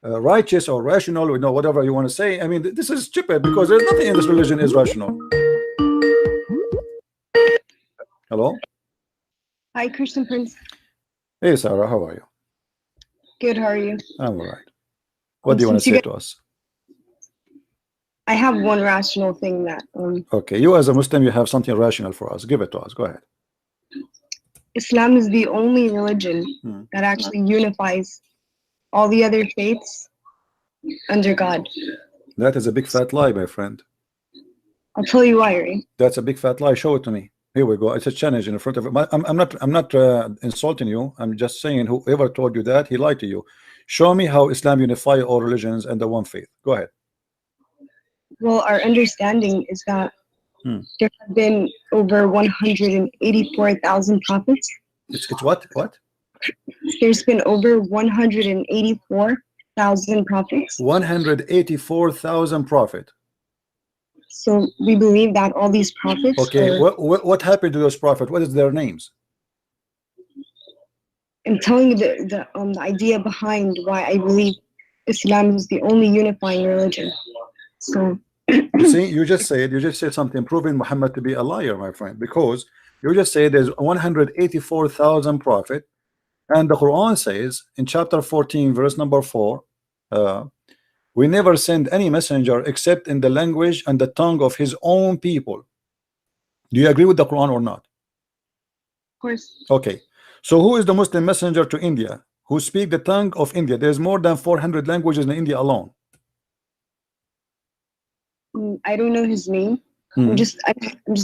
righteous or rational, whatever you want to say. I mean, this is stupid because there's nothing in this religion is rational. Hello. Hi, Christian Prince. Hey, Sarah, how are you? Good, how are you? I'm all right. What do you want to say to us? I have one rational thing that okay, you as a Muslim, you have something rational for us. Give it to us. Go ahead. Islam is the only religion that actually unifies all the other faiths under God. That is a big fat lie, my friend. I'll tell you why, right? That's a big fat lie. Show it to me. Here we go. It's a challenge in front of it. I'm not insulting you. I'm just saying whoever told you that, he lied to you. Show me how Islam unifies all religions under one faith. Go ahead. Well, our understanding is that there have been over 184,000 prophets. It's what? What? There's been over 184,000 prophets. 184,000 prophets. So we believe that all these prophets. Okay, what happened to those prophets? What is their names? I'm telling you the idea behind why I believe Islam is the only unifying religion. So you see, you just said something proving Muhammad to be a liar, my friend, because you just said there's 184,000 prophets, and the Quran says in chapter 14, verse number 4, we never send any messenger except in the language and the tongue of his own people. Do you agree with the Quran or not? Of course. Okay. So who is the Muslim messenger to India who speak the tongue of India? There's more than 400 languages in India alone. I don't know his name. I'm just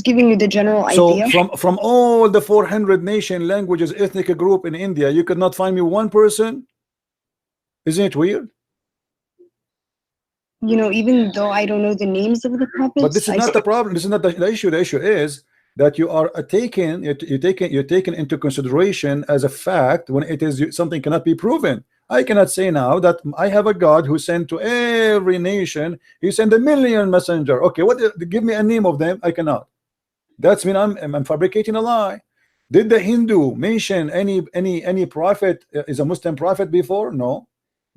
giving you the general idea. So from all the 400 nation languages ethnic group in India, you could not find me one person? Isn't it weird? Even though I don't know the names of the prophets. But this is not the problem. This is not the issue. The issue is that you are you're taken into consideration as a fact when it is something cannot be proven. I cannot say now that I have a God who sent to every nation. He sent 1 million messenger. Okay, give me a name of them. I cannot. That's mean I'm fabricating a lie. Did the Hindu mention any prophet is a Muslim prophet before? No.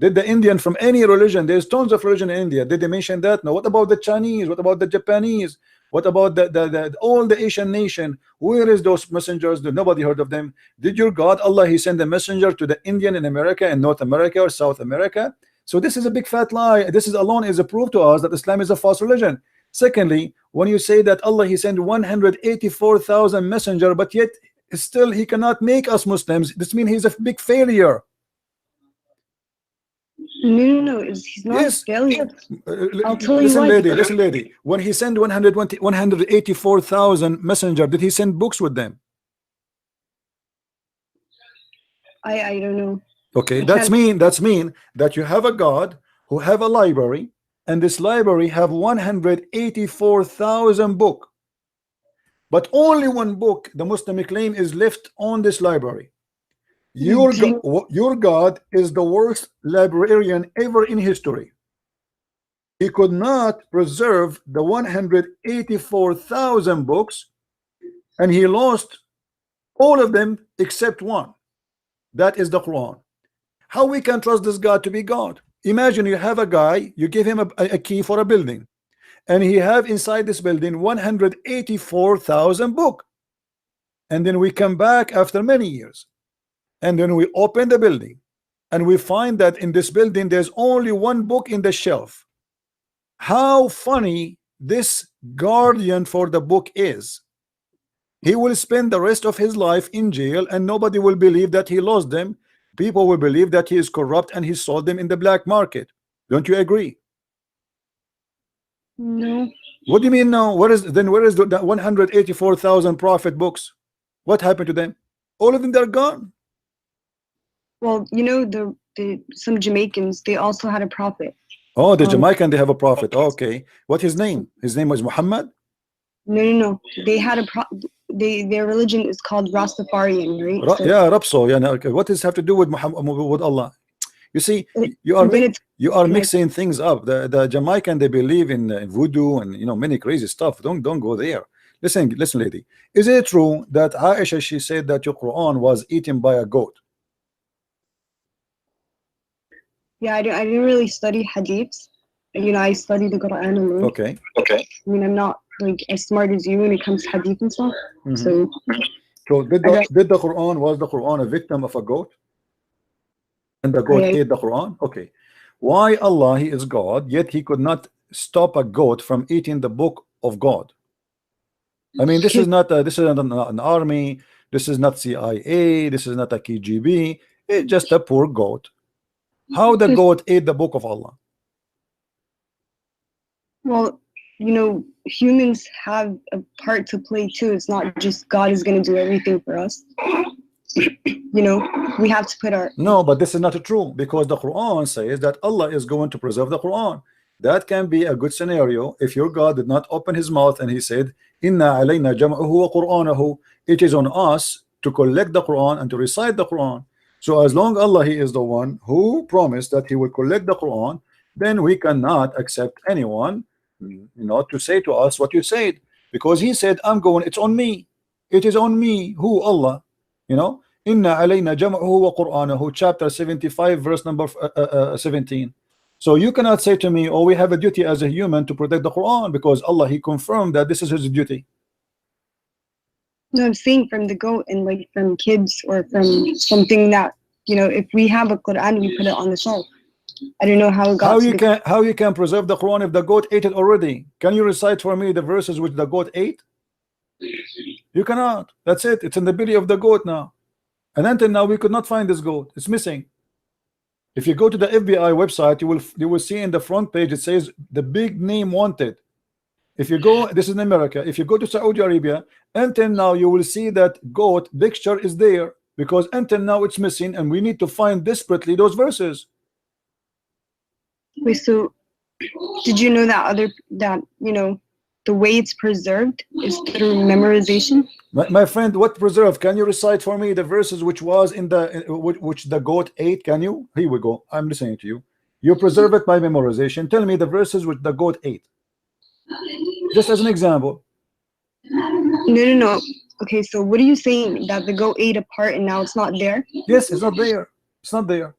Did the Indian from any religion? There's tons of religion in India. Did they mention that? No. What about the Chinese? What about the Japanese? What about the all the Asian nation? Where is those messengers? Nobody heard of them. Did your God Allah he send a messenger to the Indian in America and North America or South America? So this is a big fat lie. This is alone is a proof to us that Islam is a false religion. Secondly, when you say that Allah he sent 184,000 messenger, but yet still he cannot make us Muslims, this means he's a big failure. No, he's not a failure. I'll tell you why. Listen, lady. When he sent 184,000 messenger, did he send books with them? I don't know. Okay, that's mean that you have a God who have a library, and this library have 184,000 book, but only one book the Muslim claim is left on this library. Your God is the worst librarian ever in history. He could not preserve the 184,000 books, and he lost all of them except one. That is the Quran. How we can trust this God to be God? Imagine you have a guy, you give him a key for a building, and he have inside this building 184,000 book, and then we come back after many years, and then we open the building and we find that in this building there's only one book in the shelf. How funny this guardian for the book is. He will spend the rest of his life in jail, and nobody will believe that he lost them. People will believe that he is corrupt and he sold them in the black market. Don't you agree? No. What do you mean no? Where is the 184,000 prophet books? What happened to them? All of them, they're gone. Well, some Jamaicans, they also had a prophet. Oh, the Jamaican, they have a prophet. Okay, what his name? His name was Muhammad? No. They had their religion is called Rastafarian, right? Yeah, Rapso. Yeah. Okay. What does it have to do with Muhammad, with Allah? You see, you are mixing things up. The Jamaican, they believe in voodoo and many crazy stuff. Don't go there. Listen, lady. Is it true that Aisha, she said that your Quran was eaten by a goat? Yeah, I didn't really study hadiths. You know, I study the Quran alone. Okay. I mean, I'm not like as smart as you when it comes to hadith and stuff. So So did I the don't. did the Quran was the Quran a victim of a goat? And the goat I ate the Quran? Okay. Why Allah, He is God, yet He could not stop a goat from eating the book of God? I mean, this is not an army, this is not CIA, this is not a KGB, it's just a poor goat. How the goat ate the book of Allah? well, you know, humans have a part to play too. It's not just God is going to do everything for us. You know, we have to put our. No, but this is not true, because the Quran says that Allah is going to preserve the Quran. That can be a good scenario if your God did not open his mouth and he said, Inna alayna jam'uhu wa Qur'anahu. It is on us to collect the Quran and to recite the Quran. So as long Allah He is the one who promised that He will collect the Quran, then we cannot accept anyone, to say to us what you said, because He said, I'm going, it's on me. It is on me. Who? Allah. Inna alayna jam'uhu wa Qur'anahu, chapter 75, verse number 17. So you cannot say to me, oh, we have a duty as a human to protect the Quran, because Allah He confirmed that this is His duty. No, I'm saying from the goat and like from kids or from something that, you know, if we have a Quran, we put it on the shelf. I don't know how it got to the. How you can preserve the Quran if the goat ate it already? Can you recite for me the verses which the goat ate? You cannot. That's it. It's in the belly of the goat now. And until now, we could not find this goat. It's missing. If you go to the FBI website, you will see in the front page it says the big name wanted. If you go, this is in America. If you go to Saudi Arabia, until now you will see that goat picture is there, because until now it's missing, and we need to find desperately those verses. Wait, so did you know that you know the way it's preserved is through memorization? My friend, what preserved? Can you recite for me the verses which was in the which the goat ate? Can you? Here we go. I'm listening to you. You preserve it by memorization. Tell me the verses which the goat ate. Just as an example. No. Okay, so what are you saying? That the goat ate a part and now it's not there? Yes, it's not there. It's not there.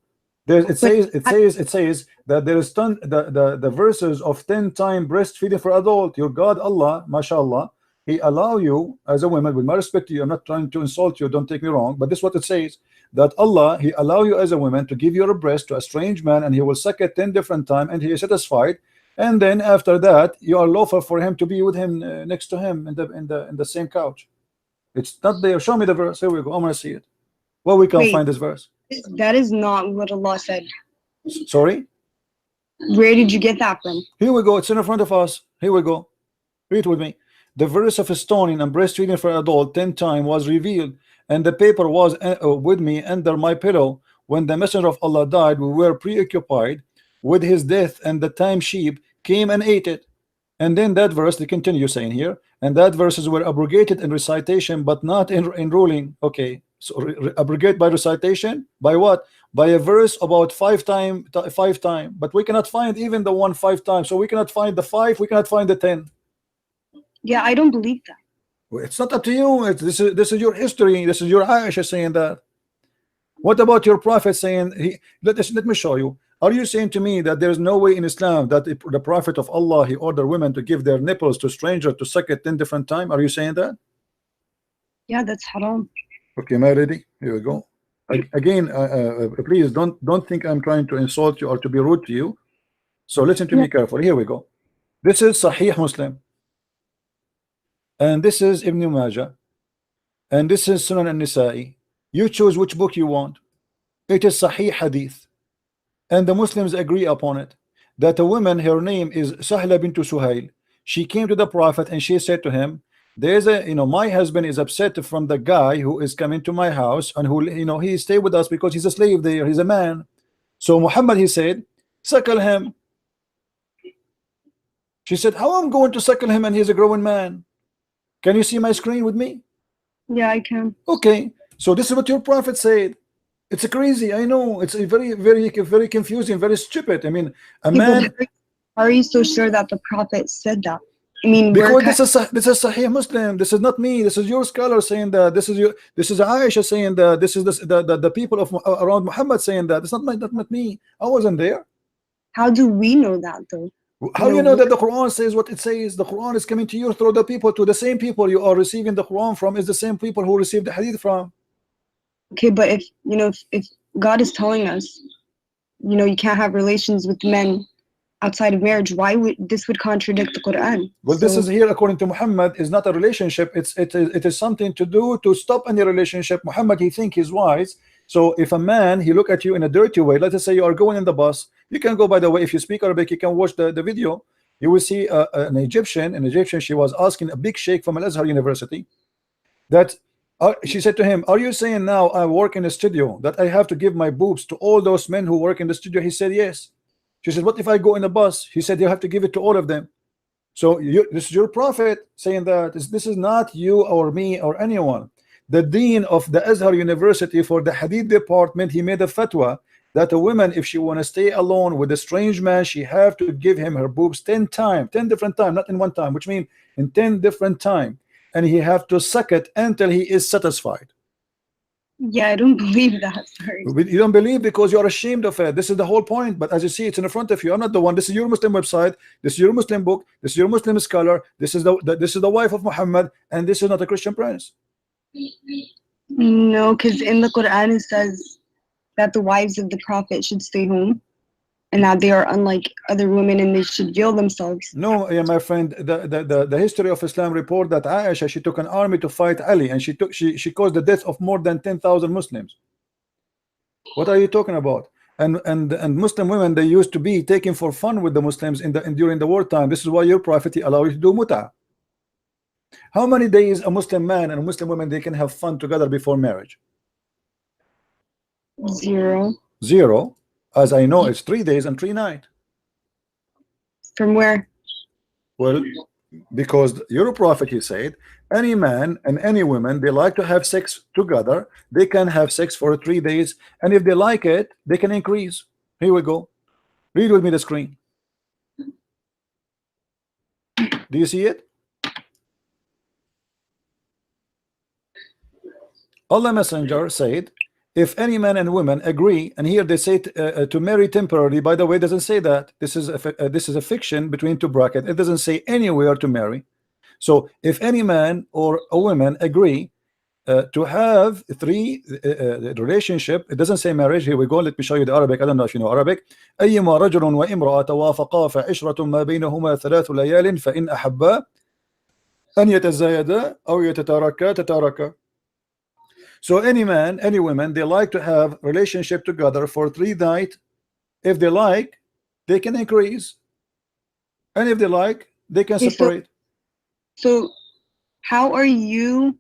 It says that there is the verses of 10-time breastfeeding for adult. Your God Allah, mashallah, He allow you as a woman, with my respect to you, I'm not trying to insult you, don't take me wrong, but this is what it says, that Allah, He allow you as a woman to give your breast to a strange man, and he will suck it 10 different times, and he is satisfied, and then after that you are lawful for him to be with him, next to him in the same couch. It's not there. Show me the verse. Here we go. I'm gonna see it. Well, we can't find this verse. That is not what Allah said. Sorry? Where did you get that from? Here we go. It's in front of us. Here we go. Read with me. The verse of stoning and breastfeeding for adult 10 times was revealed, and the paper was with me under my pillow. When the messenger of Allah died, we were preoccupied with his death, and the time sheep came and ate it. And then that verse, they continue saying here, and that verses were abrogated in recitation, but not in ruling. Okay, so abrogate by recitation, by what? By a verse about five time, but we cannot find even the one 5 times. So we cannot find the 5, we cannot find the 10. Yeah, I don't believe that. Well, it's not up to you. This is your history. This is your Aisha saying that. What about your prophet saying let me show you. Are you saying to me that there is no way in Islam that the Prophet of Allah, he ordered women to give their nipples to strangers to suck it 10 different times? Are you saying that? Yeah, that's haram. Okay, am I ready? Here we go. Again, please don't think I'm trying to insult you or to be rude to you. So listen to me carefully. Here we go. This is Sahih Muslim, and this is Ibn Majah, and this is Sunan an-Nisa'i. You choose which book you want. It is Sahih Hadith, and the Muslims agree upon it, that a woman, her name is Sahla bint Suhail. She came to the Prophet and she said to him, there's my husband is upset from the guy who is coming to my house, and who he stay with us because he's a slave there, he's a man. So Muhammad, he said, suckle him. She said, how I'm going to suckle him and he's a growing man? Can you see my screen with me? Yeah, I can. Okay, so this is what your Prophet said. It's crazy, I know. It's very confusing, very stupid. I mean, a man. Are you so sure that the Prophet said that? I mean, because this is Sahih Muslim. This is not me. This is your scholar saying that. This is Aisha saying that. This is the people of around Muhammad saying that. It's not me. I wasn't there. How do we know that though? How you know that the Quran says what it says? The Quran is coming to you through the people, to the same people you are receiving the Quran from is the same people who received the Hadith from. Okay, but if if God is telling us, you can't have relations with men outside of marriage, why would this would contradict the Quran? Well, this is here according to Muhammad is not a relationship. It is something to do to stop any relationship. Muhammad, he think he's wise. So if a man he look at you in a dirty way, let us say you are going in the bus, you can go, by the way, if you speak Arabic, you can watch the video. You will see an Egyptian, she was asking a big sheikh from Al-Azhar University that she said to him, are you saying now I work in a studio that I have to give my boobs to all those men who work in the studio? He said yes. She said, what if I go in a bus? He said, you have to give it to all of them. So this is your prophet saying that this is not you or me or anyone. The dean of the Azhar University for the Hadith department, he made a fatwa that a woman, if she want to stay alone with a strange man, she have to give him her boobs 10 times, 10 different times, not in one time, which means in 10 different times, and he have to suck it until he is satisfied. Yeah, I don't believe that. Sorry. You don't believe because you are ashamed of it. This is the whole point. But as you see, it's in front of you. I'm not the one. This is your Muslim website. This is your Muslim book. This is your Muslim scholar. This is the wife of Muhammad, and this is not a Christian prince. No, because in the Quran it says that the wives of the Prophet should stay home, and that they are unlike other women, and they should veil themselves. No, yeah, my friend. The history of Islam report that Aisha, she took an army to fight Ali, and she caused the death of more than 10,000 Muslims. What are you talking about? And Muslim women, they used to be taken for fun with the Muslims during the wartime. This is why your prophet allowed you to do mut'ah. How many days a Muslim man and a Muslim woman they can have fun together before marriage? 0. 0. As I know, it's 3 days and 3 nights. From where? Well, because your prophet, he said, any man and any woman, they like to have sex together. They can have sex for 3 days, and if they like it, they can increase. Here we go. Read with me the screen. Do you see it? Allah Messenger said, if any man and woman agree, and here they say to marry temporarily. By the way, it doesn't say that. This is a fiction between two brackets. It doesn't say anywhere to marry. So if any man or a woman agree to have 3 relationship, it doesn't say marriage. Here we go. Let me show you the Arabic. I don't know if you know Arabic. أيما رجل وامرأة توافقا فعشرة ما بينهما 3 ليال فإن أحبا أن يتزايدا أو يتتاركا. So any man, any woman, they like to have relationship together for 3 nights. If they like, they can increase, and if they like, they can separate. So how are you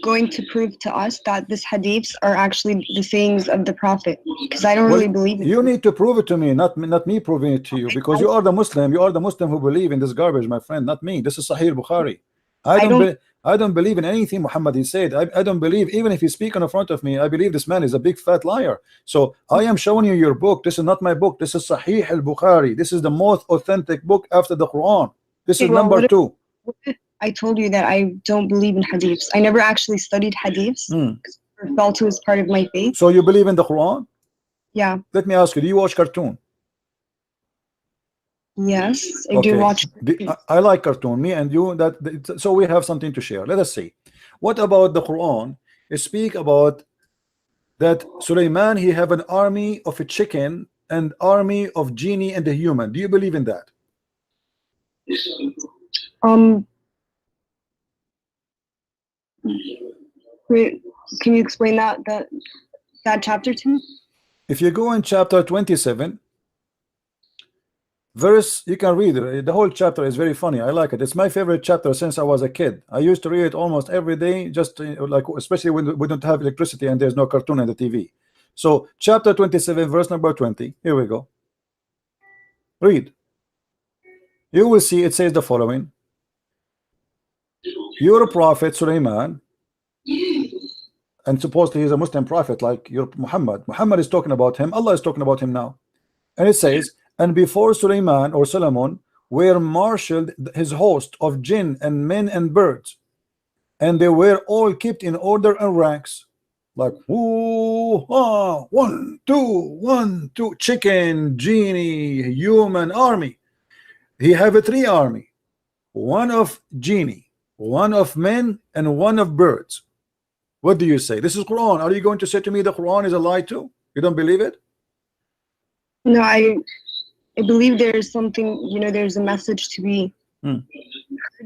going to prove to us that these hadiths are actually the sayings of the Prophet? Because I don't really believe it. You need to prove it to me, not me proving it to you, because you are the Muslim. You are the Muslim who believe in this garbage, my friend, not me. This is Sahih Bukhari. I don't believe in anything Muhammad he said. I don't believe, even if he speak in front of me, I believe this man is a big fat liar. So I am showing you your book. This is not my book. This is Sahih al-Bukhari. This is the most authentic book after the Quran. This is number 2. I told you that I don't believe in hadiths. I never actually studied hadiths because I felt it was part of my faith. So you believe in the Quran? Yeah. Let me ask you, do you watch cartoon? Yes, I do watch. I like cartoon. Me and you, so we have something to share. Let us see. What about the Quran? It speak about that Sulaiman, he have an army of a chicken and army of genie and a human. Do you believe in that? Wait, can you explain that chapter to me? If you go in chapter 27. Verse, you can read it. The whole chapter is very funny. I like it. It's my favorite chapter since I was a kid. I used to read it almost every day, just like, especially when we don't have electricity and there's no cartoon on the TV. So chapter 27 verse number 20. Here we go. Read. You will see it says the following. Your prophet Sulaiman, and supposedly he's a Muslim prophet like your Muhammad. Muhammad is talking about him. Allah is talking about him now. And it says, and before Sulaiman or Solomon were marshaled, his host of jinn and men and birds, and they were all kept in order and ranks, like whoo, ah, 1 2 1 2, chicken, genie, human army. He have a 3 army, one of genie, one of men, and one of birds. What do you say? This is Quran. Are you going to say to me the Quran is a lie too? You don't believe it? No, I believe there's something, you know, there's a message to be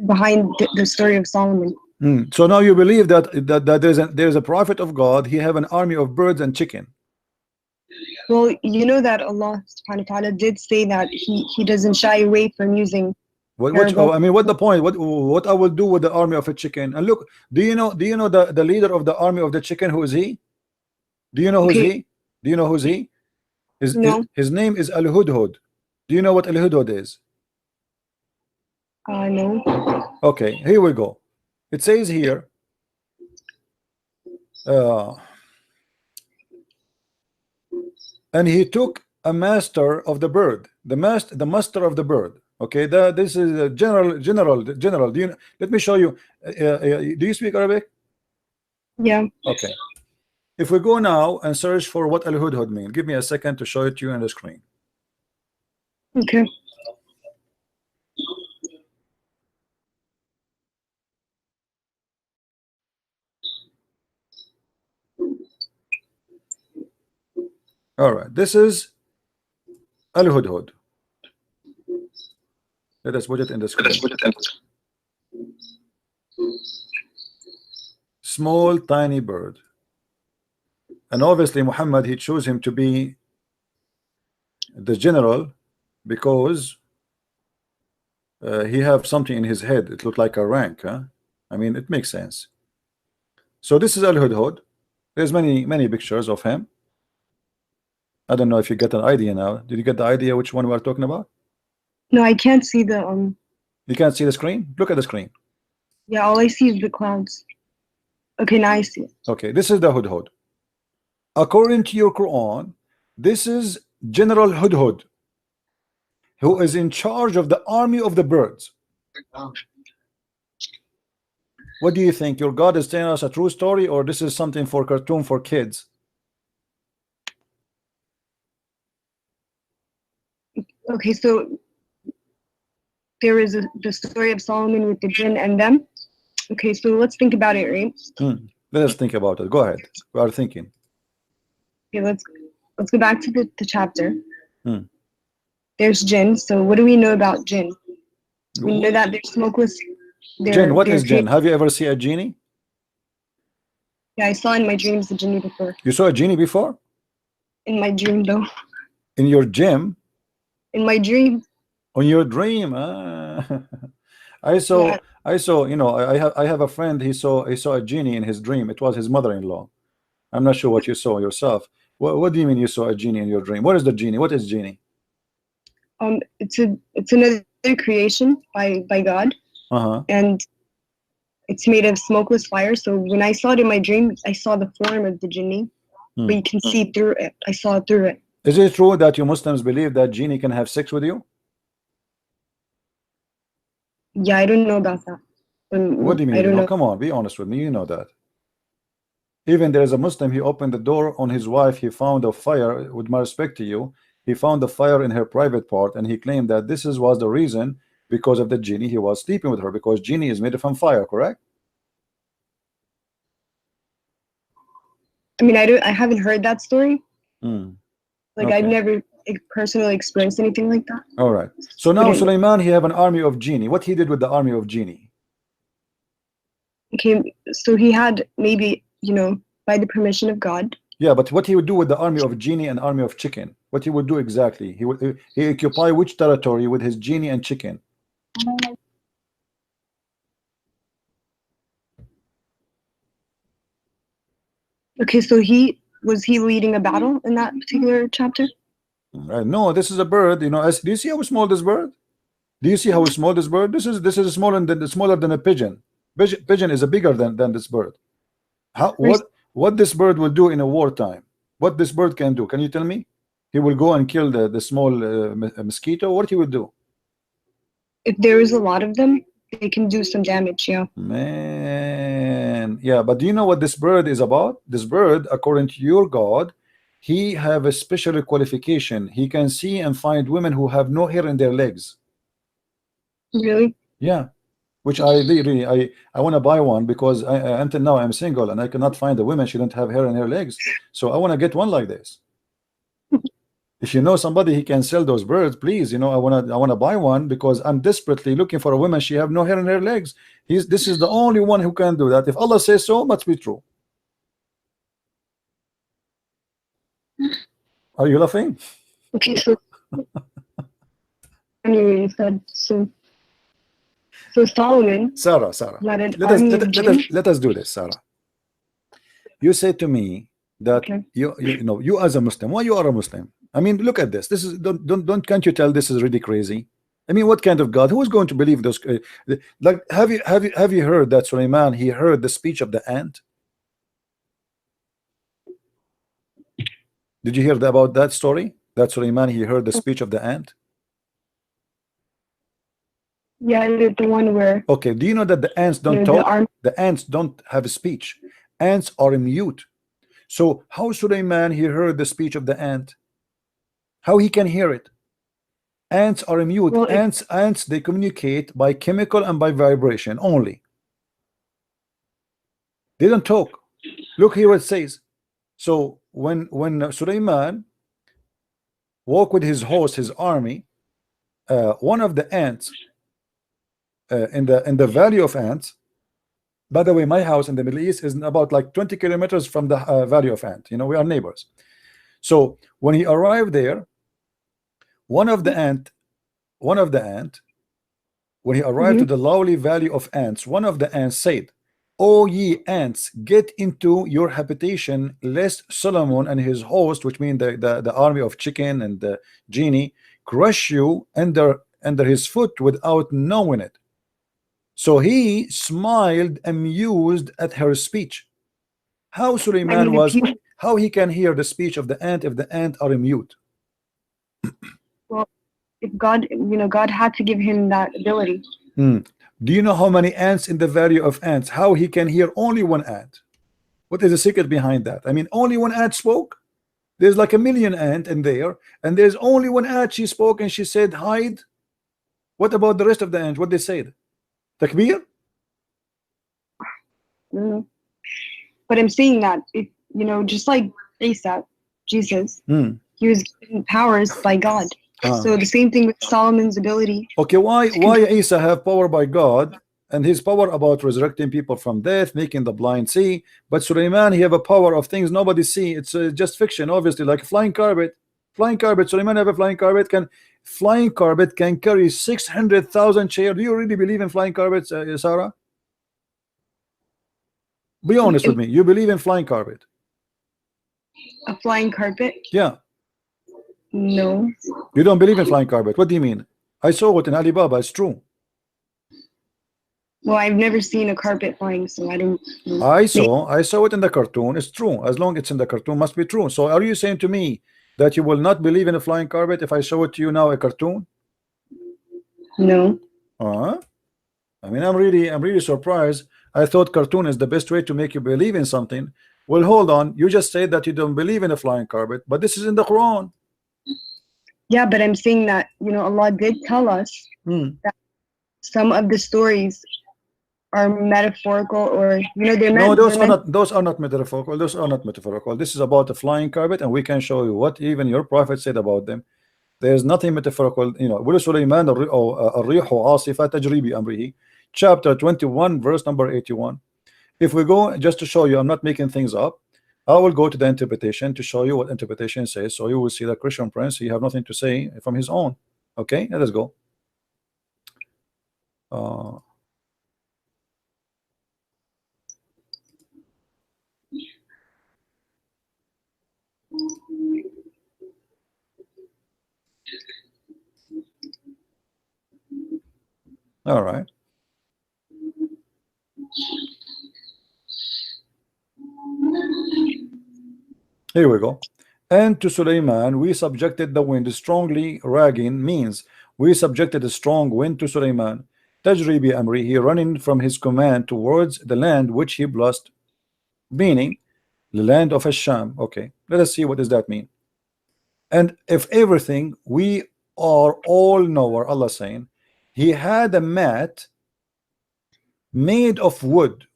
behind the story of Solomon. So now you believe that there's a prophet of God. He have an army of birds and chicken. Well, you know that Allah subhanahu wa ta'ala did say that he doesn't shy away from using I mean, what the point? What I will do with the army of a chicken? And look, do you know the leader of the army of the chicken? Who is he? Do you know who's he? Do you know who's he? His name is Al-Hudhud. Do you know what Al-Hudhud is? No. Okay, here we go. It says here, and he took a master of the bird, the master of the bird. Okay, this is a general. Do you? Let me show you. Do you speak Arabic? Yeah. Okay. If we go now and search for what Al-Hudhud mean, give me a second to show it to you on the screen. Okay. All right, this is Al-Hudhud. Let us put it in the screen. Small, tiny bird. And obviously Muhammad, he chose him to be the general because he have something in his head. It looked like a rank, huh? I mean, it makes sense. So this is Al-Hudhud. There's many pictures of him. I don't know if you get an idea now. Did you get the idea which one we are talking about? No, I can't see the You can't see the screen? Look at the screen. Yeah, all I see is the clouds. Okay, now I see it. Okay, this is the Hudhud. According to your Quran, this is General Hudhud, who is in charge of the army of the birds. What do you think? Your God is telling us a true story, or this is something for cartoon for kids? Okay, so there is the story of Solomon with the jinn and them. Okay, so let's think about it, right? Let us think about it. Go ahead. We are thinking. Okay, let's go back to the chapter. There's jinn. So what do we know about jinn? We know that they're smokeless. Jinn. What is jinn? Have you ever seen a genie? Yeah, I saw in my dreams the genie before. You saw a genie before? In my dream, though. In your gym? In my dream. On your dream? I saw. You know, I have a friend. He saw a genie in his dream. It was his mother-in-law. I'm not sure what you saw yourself. What do you mean you saw a genie in your dream? What is the genie? What is genie? It's another creation by God. And it's made of smokeless fire. So when I saw it in my dream, I saw the form of the genie, but you can see through it. I saw through it. Is it true that you Muslims believe that genie can have sex with you? Yeah, I don't know about that. What do you mean? I don't know. Come on, be honest with me. You know that. Even there is a Muslim, he opened the door on his wife, he found a fire. With my respect to you, he found the fire in her private part, and he claimed that was the reason, because of the genie he was sleeping with her, because genie is made from fire, correct? I mean, I haven't heard that story. Like, okay. I've never personally experienced anything like that. All right. So now Sulaiman, he have an army of genie. What he did with the army of genie? Okay, so he had maybe, you know, by the permission of God. Yeah, but what he would do with the army of genie and army of chicken? What he would do exactly? He occupy which territory with his genie and chicken? Okay, so was he leading a battle in that particular chapter? No, this is a bird. You know, do you see how small this bird? Do you see how small this bird? This is smaller than a pigeon. Pigeon is bigger than this bird. What this bird will do in a wartime? What this bird can do? Can you tell me? He will go and kill the small mosquito. What he will do? if there is a lot of them, they can do some damage. Yeah. Man, yeah, but do you know what this bird is about? This bird, according to your God, he have a special qualification. He can see and find women who have no hair in their legs. Really? Yeah, which I really I want to buy one because until now I'm single and I cannot find a woman she don't have hair in her legs. So I want to get one like this. If you know somebody he can sell those birds, please, you know, I wanna buy one because I'm desperately looking for a woman. She have no hair in her legs. This is the only one who can do that. If Allah says so, must be true. Are you laughing? Okay, so anyway, you said so Solomon Sarah, led an let us army let, of us- let us jinn. let us do this, Sarah. You say to me that Okay. you know you as a Muslim, why you are a Muslim? I mean, look at this. This is don't can't you tell this is really crazy? I mean, what kind of God? Who is going to believe those? Like, have you heard that Sulaiman he heard the speech of the ant? Did you hear about that story? That Sulaiman he heard the speech of the ant. Yeah, the one where Okay, do you know that the ants don't the talk? army. The ants don't have a speech. Ants are mute. So how Sulaiman he heard the speech of the ant? How he can hear it? Ants are mute. Well, Ants they communicate by chemical and by vibration only. They don't talk. Look here what it says. So when Sulaiman walked with his host, his army, one of the ants in the valley of ants. By the way, my house in the Middle East is about like 20 kilometers from the valley of ant. You know, we are neighbors. So when he arrived there, one of the ant, when he arrived to the lowly valley of ants, one of the ants said, "O ye ants, get into your habitation, lest Solomon and his host," which mean the army of chicken and the genie, "crush you under his foot without knowing it." So he smiled, amused at her speech. How Suleiman if was, he how he can hear the speech of the ant if the ant are mute? well, if God, God had to give him that ability. Do you know how many ants in the valley of ants? How he can hear only one ant? What is the secret behind that? I mean, only one ant spoke. There's like a million ant in there, and there's only one ant. She spoke and she said, "Hide." What about the rest of the ants? What they said? Takbir? But I'm saying that if just like Isa, Jesus, he was given powers by God. So the same thing with Solomon's ability. Okay, why Isa have power by God and his power about resurrecting people from death, making the blind see, but Suleiman he have a power of things nobody see. It's just fiction, obviously, like a flying carpet. Flying carpet. Suleiman have a flying carpet can carry 600,000 chairs. Do you really believe in flying carpets, Sarah? Be honest with me. You believe in flying carpet? A flying carpet? Yeah. No. You don't believe in flying carpet? What do you mean? I saw it in Alibaba. It's true. Well, I've never seen a carpet flying, so I don't know. I saw it in the cartoon. It's true. As long as it's in the cartoon, must be true. So are you saying to me that you will not believe in a flying carpet if I show it to you now, a cartoon? No. I mean, I'm really surprised. I thought cartoon is the best way to make you believe in something. Well, hold on. You just said that you don't believe in a flying carpet, but this is in the Quran. Yeah, but I'm saying that Allah did tell us that some of the stories are metaphorical, or they're meant. No, those are not metaphorical. Those are not metaphorical. This is about a flying carpet, and we can show you what even your prophet said about them. There's nothing metaphorical. Sulaiman الريح عاصفة تجري بأمره, chapter 21, verse number 81. If we go, just to show you, I'm not making things up. I will go to the interpretation to show you what interpretation says. So you will see that Christian Prince, he have nothing to say from his own. Okay, let us go. All right. Here we go. And to Suleiman we subjected the wind strongly. Ragging means We subjected a strong wind to Sulaiman. Tajri bi amri, he running from his command towards the land which he blessed, meaning the land of Asham. Okay, let us see what does that mean. And if everything, we are all knower, Allah saying, he had a mat made of wood.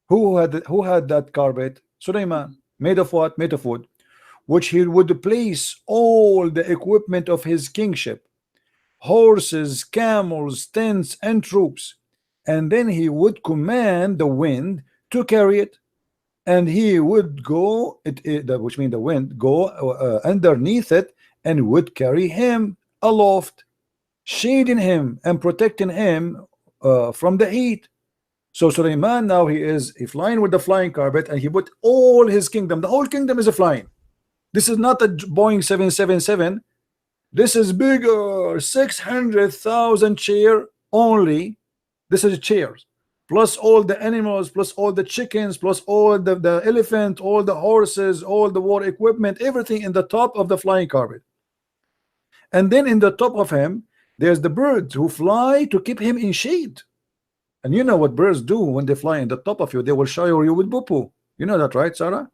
Who had that carpet? Sulaiman. Made of what? Made of wood, which he would place all the equipment of his kingship, horses, camels, tents, and troops, and then he would command the wind to carry it, and he would go which means the wind go underneath it and would carry him aloft, shading him and protecting him from the heat. So Sulaiman now he flying with the flying carpet, and he put all his kingdom, the whole kingdom is a flying. This is not a Boeing 777. This is bigger, 600,000 chair only. This is chairs, plus all the animals, plus all the chickens, plus all the elephant, all the horses, all the war equipment, everything in the top of the flying carpet. And then in the top of him, there's the birds who fly to keep him in shade. And you know what birds do when they fly in the top of you? They will shower you with poo-poo. You know that, right, Sarah?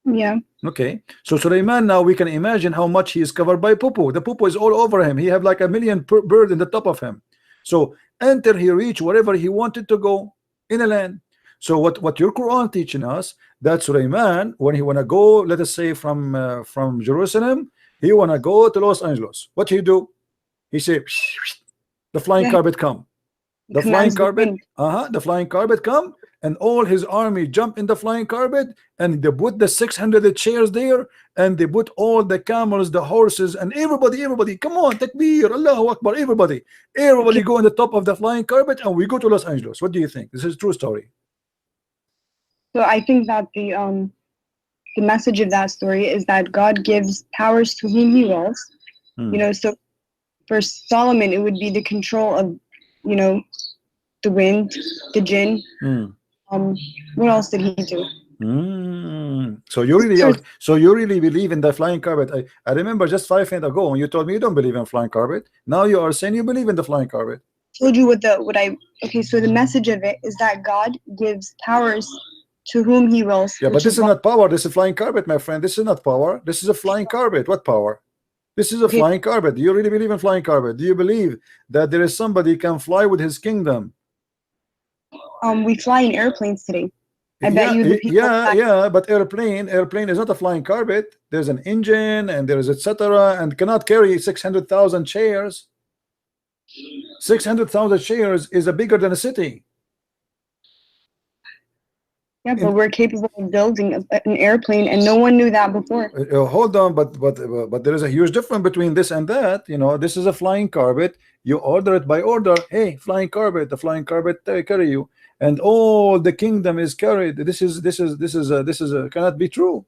Yeah. Okay. So Sulaiman, now we can imagine how much he is covered by poo-poo. The poo-poo is all over him. He have like 1,000,000 birds in the top of him. So until he reach wherever he wanted to go in a land. So what your Quran teaching us, that Sulaiman, when he wanna go, let us say from Jerusalem, he wanna go to Los Angeles. What he do? He say, the flying carpet come. The flying carpet, the flying carpet come, and all his army jump in the flying carpet, and they put the 600 chairs there, and they put all the camels, the horses, and everybody, come on, takbir, Allahu Akbar, everybody go on the top of the flying carpet, and we go to Los Angeles. What do you think? This is a true story. So I think that the message of that story is that God gives powers to whom he wills. You know, so for Solomon, it would be the control of, you know, the wind, the jinn. What else did he do? So you really believe in the flying carpet. I remember just 5 minutes ago when you told me you don't believe in flying carpet. Now you are saying you believe in the flying carpet. Told you okay, so the message of it is that God gives powers to whom he wills. Yeah, but this is not power. This is flying carpet, my friend. This is not power. This is a flying carpet. What power? This is a flying carpet. Do you really believe in flying carpet? Do you believe that there is somebody can fly with his kingdom? We fly in airplanes today. I bet you the people but airplane is not a flying carpet. There's an engine and there is etc. and cannot carry 600,000 chairs. 600,000 chairs is bigger than a city. Yeah, but we're capable of building an airplane, and no one knew that before. Hold on, but there is a huge difference between this and that. You know, this is a flying carpet. You order it by order. Hey, flying carpet, the flying carpet carry you, and all the kingdom is carried. This cannot be true.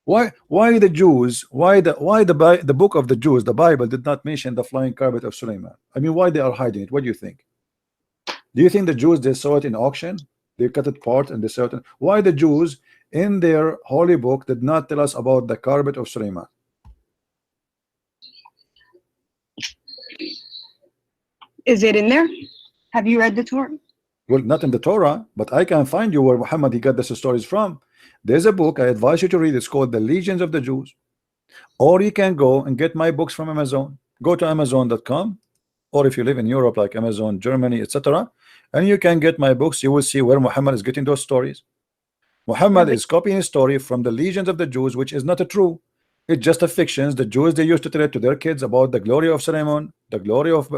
Why the Jews? Why the book of the Jews, the Bible, did not mention the flying carpet of Sulaiman? I mean, why they are hiding it? What do you think? Do you think the Jews, they saw it in auction? They cut it apart and they certain. Why the Jews in their holy book did not tell us about the carpet of Sulaiman? Is it in there? Have you read the Torah? Well, not in the Torah, but I can find you where Muhammad he got these stories from. There's a book I advise you to read. It's called The Legions of the Jews. Or you can go and get my books from Amazon. Go to Amazon.com, or if you live in Europe like Amazon, Germany, etc., and you can get my books. You will see where Muhammad is getting those stories. Muhammad is copying a story from the Legions of the Jews, which is not a true. It's just a fiction. The Jews, they used to tell it to their kids about the glory of Solomon, the glory of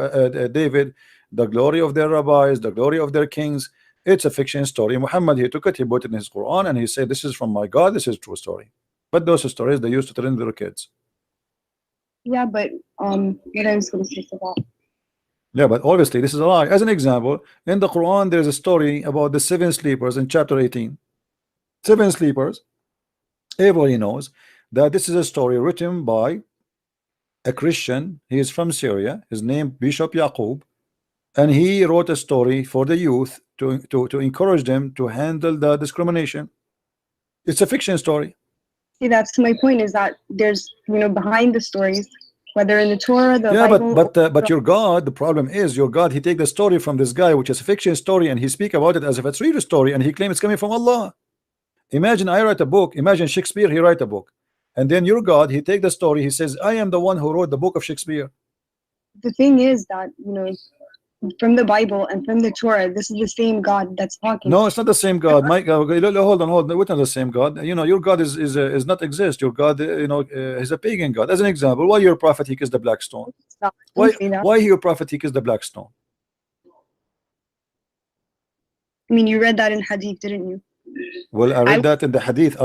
David, the glory of their rabbis, the glory of their kings. It's a fiction story. Muhammad, he took it, he put it in his Quran, and he said, this is from my God, this is a true story. But those stories they used to tell their kids. Yeah, but what I was going to say for that. Yeah, but obviously this is a lie. As an example, in the Quran there is a story about the 7 sleepers in chapter 18. 7 sleepers. Everybody knows that this is a story written by a Christian. He is from Syria. His name Bishop Yaqub, and he wrote a story for the youth to encourage them to handle the discrimination. It's a fiction story. See, that's my point, is that there's, you know, behind the stories, whether in the Torah, the yeah, Bible. but your God, the problem is your God, he take the story from this guy, which is a fiction story, and he speak about it as if it's real story, and he claims it's coming from Allah. Imagine I write a book, imagine Shakespeare, he write a book, and then your God, he take the story, he says, I am the one who wrote the book of Shakespeare. The thing is that, from the Bible and from the Torah, this is the same God that's talking. No, it's not the same God. My God, hold on. It's not the same God. Your God is not exist. Your God, is a pagan God. As an example, why your prophet he kissed the black stone? Why your prophet he kissed the black stone? I mean, you read that in Hadith, didn't you? Well, I read that in the Hadith.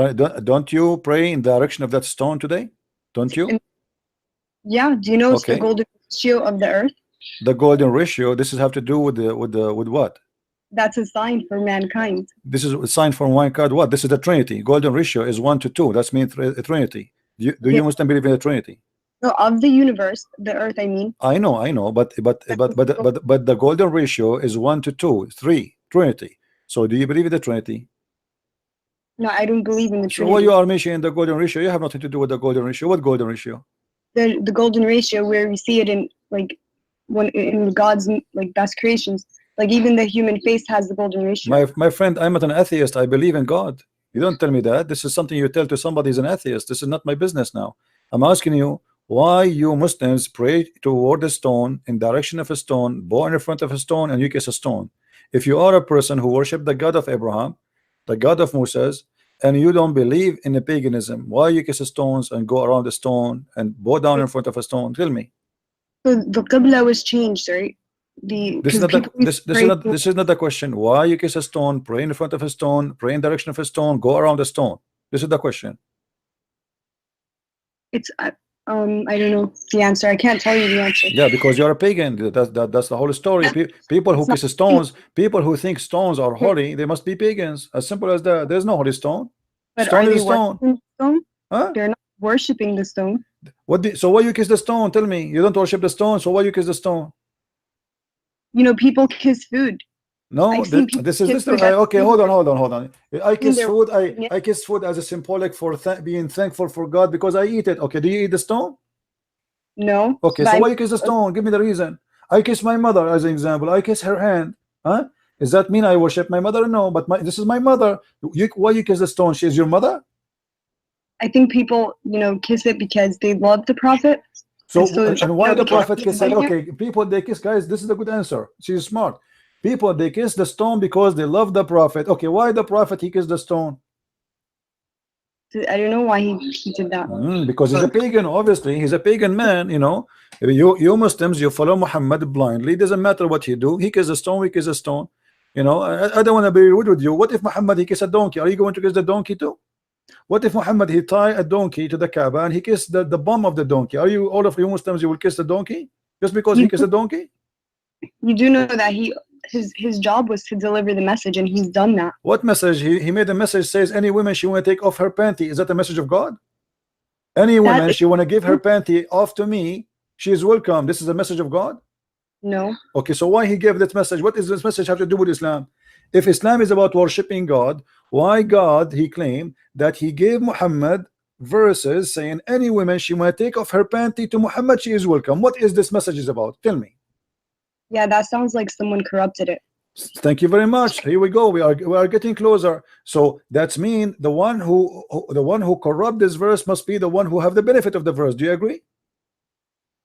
Don't you pray in the direction of that stone today? Don't you? Yeah. Do you know it's the golden ratio of the earth? The golden ratio. This is have to do with what? That's a sign for mankind. This is a sign for mankind. What? This is the Trinity. Golden ratio is 1 to 2. That's mean Trinity. Do you Muslim believe in the Trinity? No, of the universe, the earth. I mean. I know, but the golden ratio is 1 to 2, 3. Trinity. So do you believe in the Trinity? No, I don't believe in the Trinity. So why you are mentioning the golden ratio? You have nothing to do with the golden ratio. What golden ratio? The golden ratio, where we see it in in God's best creations. Like even the human face has the golden ratio. My friend, I'm not an atheist. I believe in God. You don't tell me that. This is something you tell to somebody who's an atheist. This is not my business now. I'm asking you why you Muslims pray toward a stone, in direction of a stone, bow in front of a stone, and you kiss a stone. If you are a person who worship the God of Abraham, the God of Moses, and you don't believe in the paganism, why you kiss stones and go around the stone and bow down in front of a stone? Tell me. So the Qibla was changed, right? This is not the question. Why you kiss a stone, pray in front of a stone, pray in direction of a stone, go around the stone? This is the question. It's I don't know the answer. I can't tell you the answer. Yeah, because you're a pagan. That's the whole story. People who kiss stones, people who think stones are holy, they must be pagans. As simple as that. There's no holy stone. But stone are is they stone. Stone? Huh? They're not worshiping the stone. So why you kiss the stone? Tell me. You don't worship the stone, so why you kiss the stone? People kiss food. No, this is okay. Hold on. I kiss food. I kiss food as a symbolic for being thankful for God because I eat it. Okay, do you eat the stone? No. Okay, so why you kiss the stone? Give me the reason. I kiss my mother as an example. I kiss her hand. Huh? Does that mean I worship my mother? No, but this is my mother. Why you kiss the stone? She is your mother? I think people, kiss it because they love the prophet. So and why the prophet kiss it? Okay, people they kiss, guys. This is a good answer. She's smart. People they kiss the stone because they love the prophet. Okay, why the prophet he kissed the stone? I don't know why he did that. Because he's a pagan. Obviously, he's a pagan man. You Muslims, you follow Muhammad blindly. It doesn't matter what he do. He kiss a stone. We kiss a stone. I don't want to be rude with you. What if Muhammad he kiss a donkey? Are you going to kiss the donkey too? What if Muhammad he tie a donkey to the Kaaba and he kissed the bum of the donkey? Are you all of you Muslims you will kiss the donkey just because he kissed a donkey? You do know that his job was to deliver the message, and he's done that. What message? He made a message says any woman she want to take off her panty. Is that the message of God? Any woman she want to give her panty off to me, she is welcome. This is a message of God? No. Okay, so why he gave that message? What does this message have to do with Islam? If Islam is about worshiping God, why God he claimed that he gave Muhammad verses saying any woman she want to take off her panty to Muhammad, she is welcome? What is this message is about? Tell me. Yeah, that sounds like someone corrupted it. Thank you very much. Here we go. We are getting closer. So that's mean the one who corrupt this verse must be the one who have the benefit of the verse. Do you agree?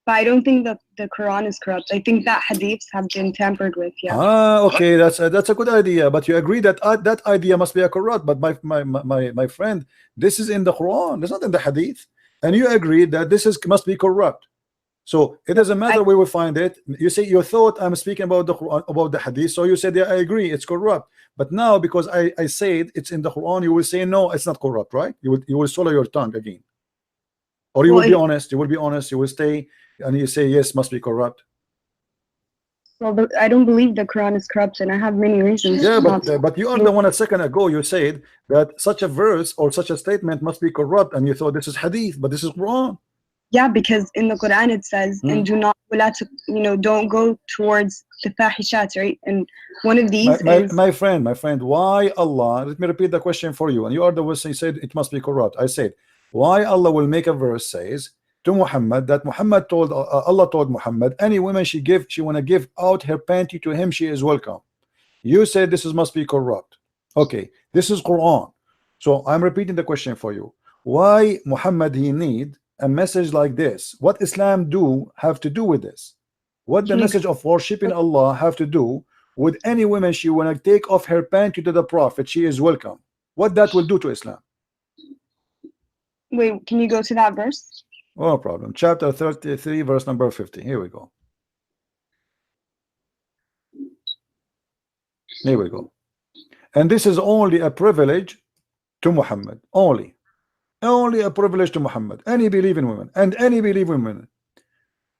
But I don't think that the Quran is corrupt. I think that hadiths have been tampered with. Yeah. Okay, that's a good idea. But you agree that that idea must be a corrupt. But my friend, this is in the Quran. It's not in the hadith. And you agree that must be corrupt. So it doesn't matter where we find it. You say you thought I'm speaking about the Quran, about the hadith. So you said, yeah, I agree, it's corrupt. But now because I said it's in the Quran, you will say no, it's not corrupt, right? You will swallow your tongue again. Or you will be honest. You will be honest. You will stay and you say yes, must be corrupt. Well, I don't believe the Quran is corrupt, and I have many reasons. Yeah, but you are the one a second ago you said that such a verse or such a statement must be corrupt, and you thought this is hadith, but this is Quran. Yeah, because in the Quran it says, and do not, don't go towards the fahishat, right? And one of these is my friend, why Allah? Let me repeat the question for you. And you are the one who said it must be corrupt. I said, why Allah will make a verse says to Muhammad that Muhammad told Allah told Muhammad, any woman she want to give out her panty to him, she is welcome. You said this must be corrupt. Okay, this is Quran. So I'm repeating the question for you. Why Muhammad he need a message like this? What Islam do have to do with this? What the message of worshiping Allah have to do with any woman she want to take off her panty to the Prophet? She is welcome. What that will do to Islam? Wait, can you go to that verse? No problem. Chapter 33, verse number 50. Here we go. Here we go. And this is only a privilege to Muhammad. Only a privilege to Muhammad. Any believing woman and any believing woman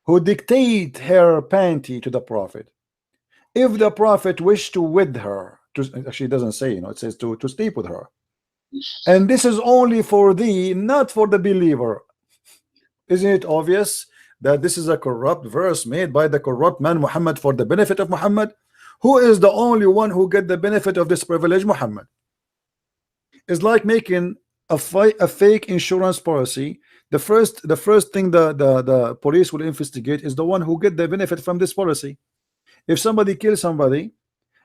who dictate her panty to the Prophet. If the Prophet wished to with her, actually it doesn't say, it says to sleep with her. And this is only for thee, not for the believer. Isn't it obvious that this is a corrupt verse made by the corrupt man Muhammad for the benefit of Muhammad? Who is the only one who get the benefit of this privilege? Muhammad. It's like making a fake insurance policy. The first thing the police will investigate is the one who get the benefit from this policy. If somebody kills somebody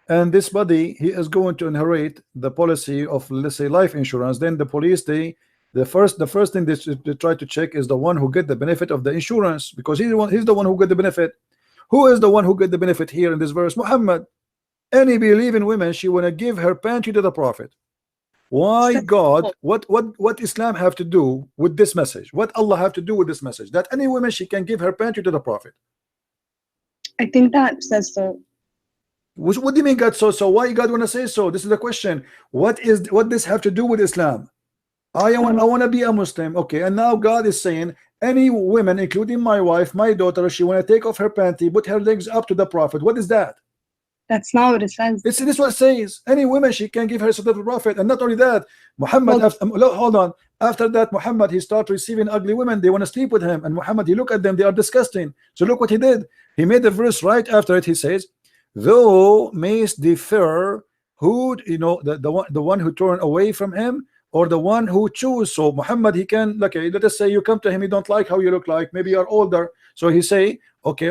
and this body he is going to inherit the policy of, let's say, life insurance, then the police the first thing they try to check is the one who get the benefit of the insurance, because he's the one who get the benefit. Who is the one who get the benefit here in this verse? Muhammad. Any believing woman she want to give her panty to the Prophet. Why God? What Islam have to do with this message? What Allah have to do with this message? That any woman she can give her panty to the Prophet. I think that says so. What do you mean God so? Why God want to say so? This is the question. What this have to do with Islam? I want to be a Muslim. Okay, and now God is saying any woman, including my wife, my daughter, she want to take off her panty, put her legs up to the Prophet. What is that? That's not what it says. This is what it says. Any woman she can give her to the Prophet. And not only that, Muhammad, hold on. After that, Muhammad, he started receiving ugly women. They want to sleep with him. And Muhammad, he look at them, they are disgusting. So look what he did. He made the verse right after it. He says, "Thou mayst defer who, the one who turn away from him, or the one who choose." So Muhammad, he can, okay, let us say you come to him, you don't like how you look like, maybe you're older. So he say, okay,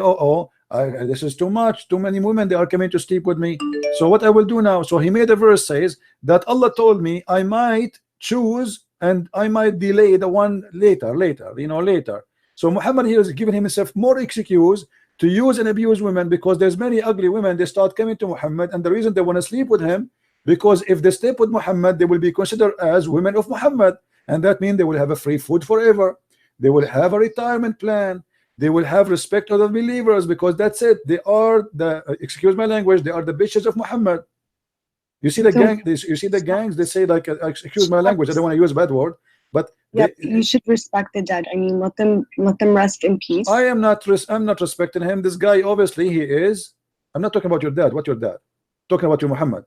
this is too much, too many women, they are coming to sleep with me. So what I will do now? So he made a verse says that Allah told me I might choose and I might delay the one later. So Muhammad here is giving himself more excuse to use and abuse women, because there's many ugly women, they start coming to Muhammad, and the reason they want to sleep with him, because if they sleep with Muhammad, they will be considered as women of Muhammad, and that means they will have a free food forever, they will have a retirement plan, they will have respect of the believers, because that's it, they are the, excuse my language, they are the bitches of Muhammad. You see the gangs, they say, like, excuse my language, I don't want to use a bad word, but you should respect the dead. I mean, let them rest in peace. I'm not respecting him. This guy, obviously he is. I'm not talking about your dad. What your dad? Talking about your Muhammad.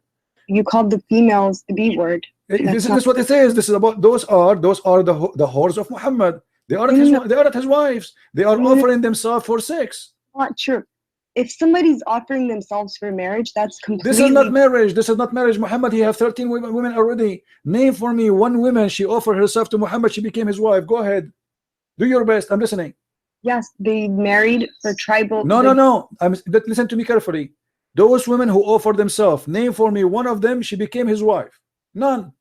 You called the females the B word. This is what it says. This is about those are the whores of Muhammad. They are not his wives. They are offering themselves for sex. Not true. If somebody's offering themselves for marriage, that's completely. This is not marriage. This is not marriage. Muhammad, he have 13 women already. Name for me one woman she offered herself to Muhammad. She became his wife. Go ahead. Do your best. I'm listening. Yes, they married for tribal. No. Listen to me carefully. Those women who offered themselves, name for me one of them. She became his wife. None.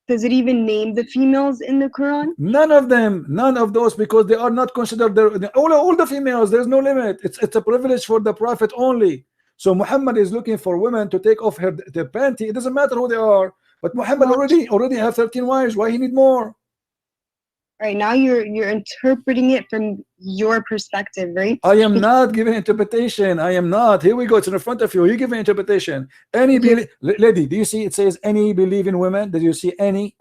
Does it even name the females in the Quran? None of them, none of those, because they are not considered all the females. There's no limit. It's a privilege for the Prophet only. So Muhammad is looking for women to take off their panty. It doesn't matter who they are. But Muhammad already have 13 wives. Why he need more? Right now you're interpreting it from your perspective, right? I am not giving interpretation. I am not. Here we go. It's in front of you. You give an interpretation. Lady, do you see it says any believing women? Did you see any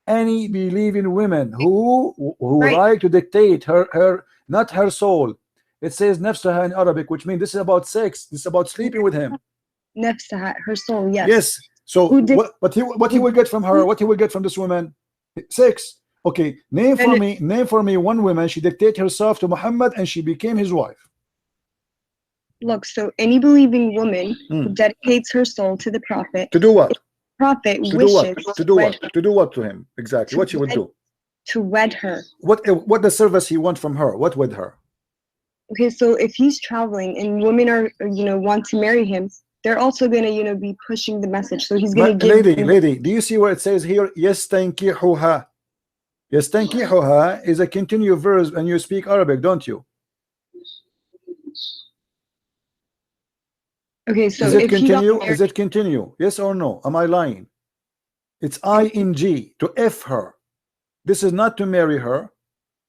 believing women who like to dictate her not her soul? It says nafsaha in Arabic, which means this is about sex. This is about sleeping with him. Nafsaha, her soul. Yes. Yes. So what he will get from her? What he will get from this woman? Sex. Okay, name for me one woman she dictated herself to Muhammad and she became his wife. Look, so any believing woman who dedicates her soul to the Prophet. To do what? Prophet to wishes do what? To do what to him? Exactly. What she would do? to wed her. What the service he want from her? What with her? Okay, so if he's traveling and women are, want to marry him, they're also gonna, be pushing the message. So he's gonna give. Lady, do you see where it says here? Yastankihuha. Yastankihuha is a continuous verse, and you speak Arabic, don't you? Okay, so is it if continue? Is it continue? Yes or no? Am I lying? It's ing, to F her. This is not to marry her.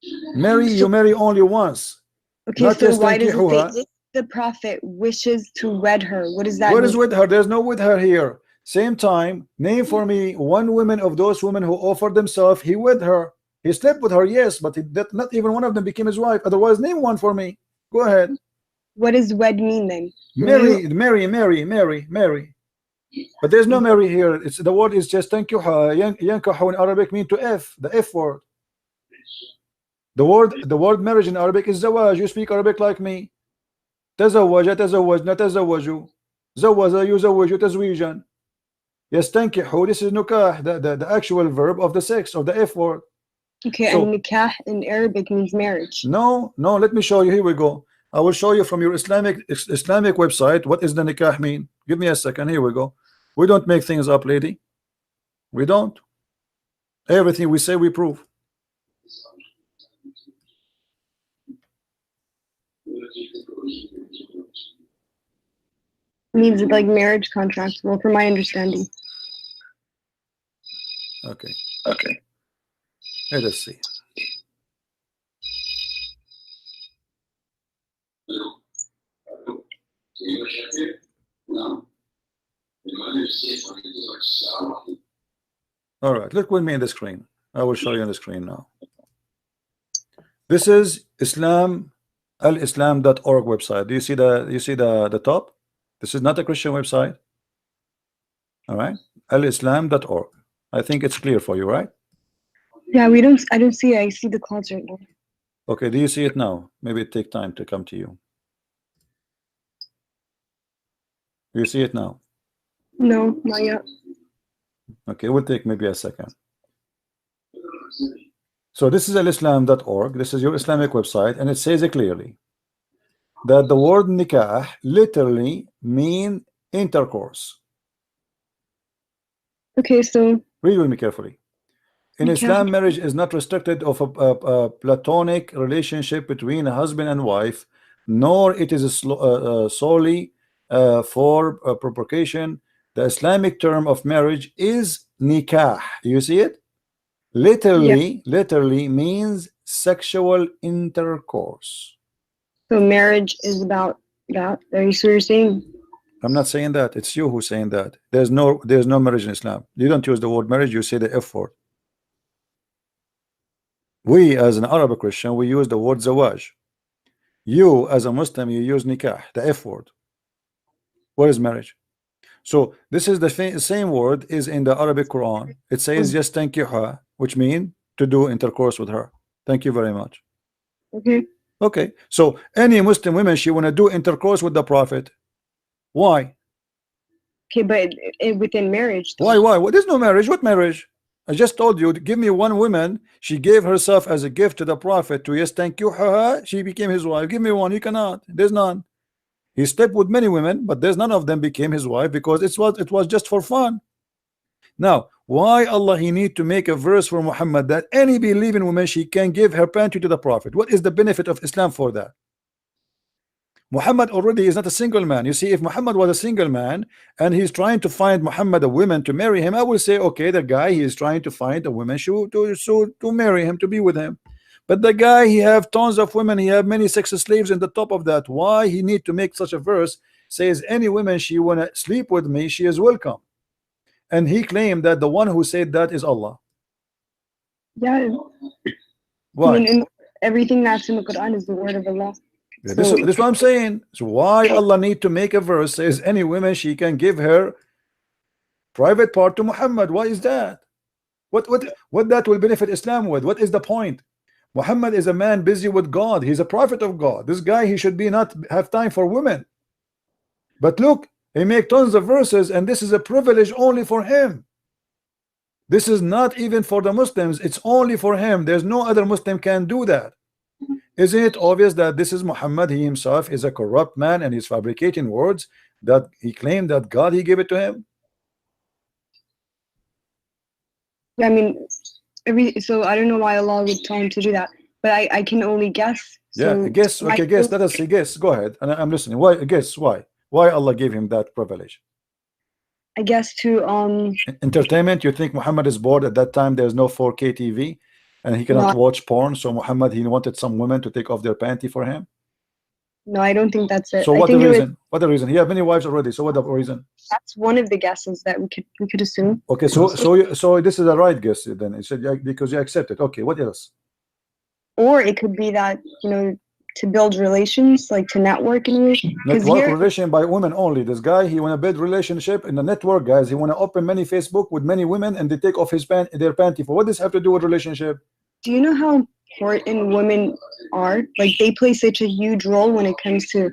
You marry only once. Okay, not so why does it say if the prophet wishes to wed her? What does that mean? What is with her? There's no with her here. Same time, name for me one woman of those women who offered themselves. He with her. He slept with her, yes, but not even one of them became his wife. Otherwise, name one for me. Go ahead. What does wed mean then? Marry. But there's no marry here. It's the word is just tankiha. Yankahu in Arabic mean to F, the F word. The word marriage in Arabic is zawaj. You speak Arabic like me. تزوج تزوجنا تزوجوا زوج يزوج تزويجا يستنكحوا. This is nikah, the actual verb of the sex of the F word. Okay, so, and nikah in Arabic means marriage. No, let me show you. Here we go. I will show you from your Islamic website what is the nikah mean. Give me a second. Here we go. We don't make things up, lady. We don't. Everything we say we prove. Means like marriage contract. Well, from my understanding. Okay. Let us see. All right, look with me in the screen. I will show you on the screen now. This is alislam.org website. Do you see the top? This is not a Christian website. All right, alislam.org. I think it's clear for you, right? Yeah, I don't see it. I see the clouds right now. Okay, do you see it now? Maybe it take time to come to you. Do you see it now? No, not yet. Okay, it will take maybe a second. So this is alislam.org. This is your Islamic website, and it says it clearly that the word nikah literally mean intercourse. Okay, so read with me carefully. In Islam, marriage is not restricted of a platonic relationship between a husband and wife, nor it is solely for procreation. The Islamic term of marriage is nikah. You see it? Literally means sexual intercourse. So marriage is about that. Are you sure you're saying? I'm not saying that. It's you who's saying that. There's no marriage in Islam. You don't use the word marriage. You say the F word. We as an Arab Christian, we use the word zawaj. You as a Muslim, you use nikah, the F word. What is marriage? So this is the same word is in the Arabic Quran. It says just tankiha, which means to do intercourse with her. Thank you very much. Okay. So any Muslim women, she want to do intercourse with the Prophet. Why? Okay, but within marriage. Though. Why? Well, there's no marriage. What marriage? I just told you, give me one woman. She gave herself as a gift to the Prophet to yastankihuha. She became his wife. Give me one. You cannot. There's none. He slept with many women, but there's none of them became his wife because it was just for fun. Now, why Allah he need to make a verse for Muhammad that any believing woman she can give her panty to the Prophet? What is the benefit of Islam for that? Muhammad already is not a single man. You see, if Muhammad was a single man and he's trying to find Muhammad a woman to marry him, I will say, okay, the guy he is trying to find a woman to marry him, to be with him. But the guy, he have tons of women, he have many sex slaves in the top of that. Why he need to make such a verse? Says any woman she wanna sleep with me, she is welcome. And he claimed that the one who said that is Allah. Yeah. Why? I mean, everything that's in the Quran is the word of Allah. Yeah, this is what I'm saying. So why Allah need to make a verse says any woman she can give her private part to Muhammad? Why is that? What that will benefit Islam with? What is the point? Muhammad is a man busy with God. He's a prophet of God. This guy, he should be not have time for women. But look, he make tons of verses, and this is a privilege only for him. This is not even for the Muslims, it's only for him. There's no other Muslim can do that. Isn't it obvious that this is Muhammad? He himself is a corrupt man and he's fabricating words that he claimed that God he gave it to him. I mean, so I don't know why Allah would tell him to do that, but I can only guess. So Yeah, guess. Okay, guess. Let us see. Guess. Go ahead. And I'm listening. Why? Guess why? Why Allah gave him that privilege? I guess to entertainment. You think Muhammad is bored at that time? There's no 4K TV, and he cannot watch porn. So Muhammad, he wanted some women to take off their panty for him. No, I don't think that's it. So what the reason? What the reason? He had many wives already. So what the reason? That's one of the guesses that we could assume. Okay, so this is a right guess then. It said because you accept it. Okay, what else? Or it could be that, you know, to build relations, like to network in a way. Network relation by women only. This guy, he want to build relationship in the network, guys. He want to open many Facebook with many women, and they take off their panty. For what does this have to do with relationship? Do you know how important women are? Like they play such a huge role when it comes to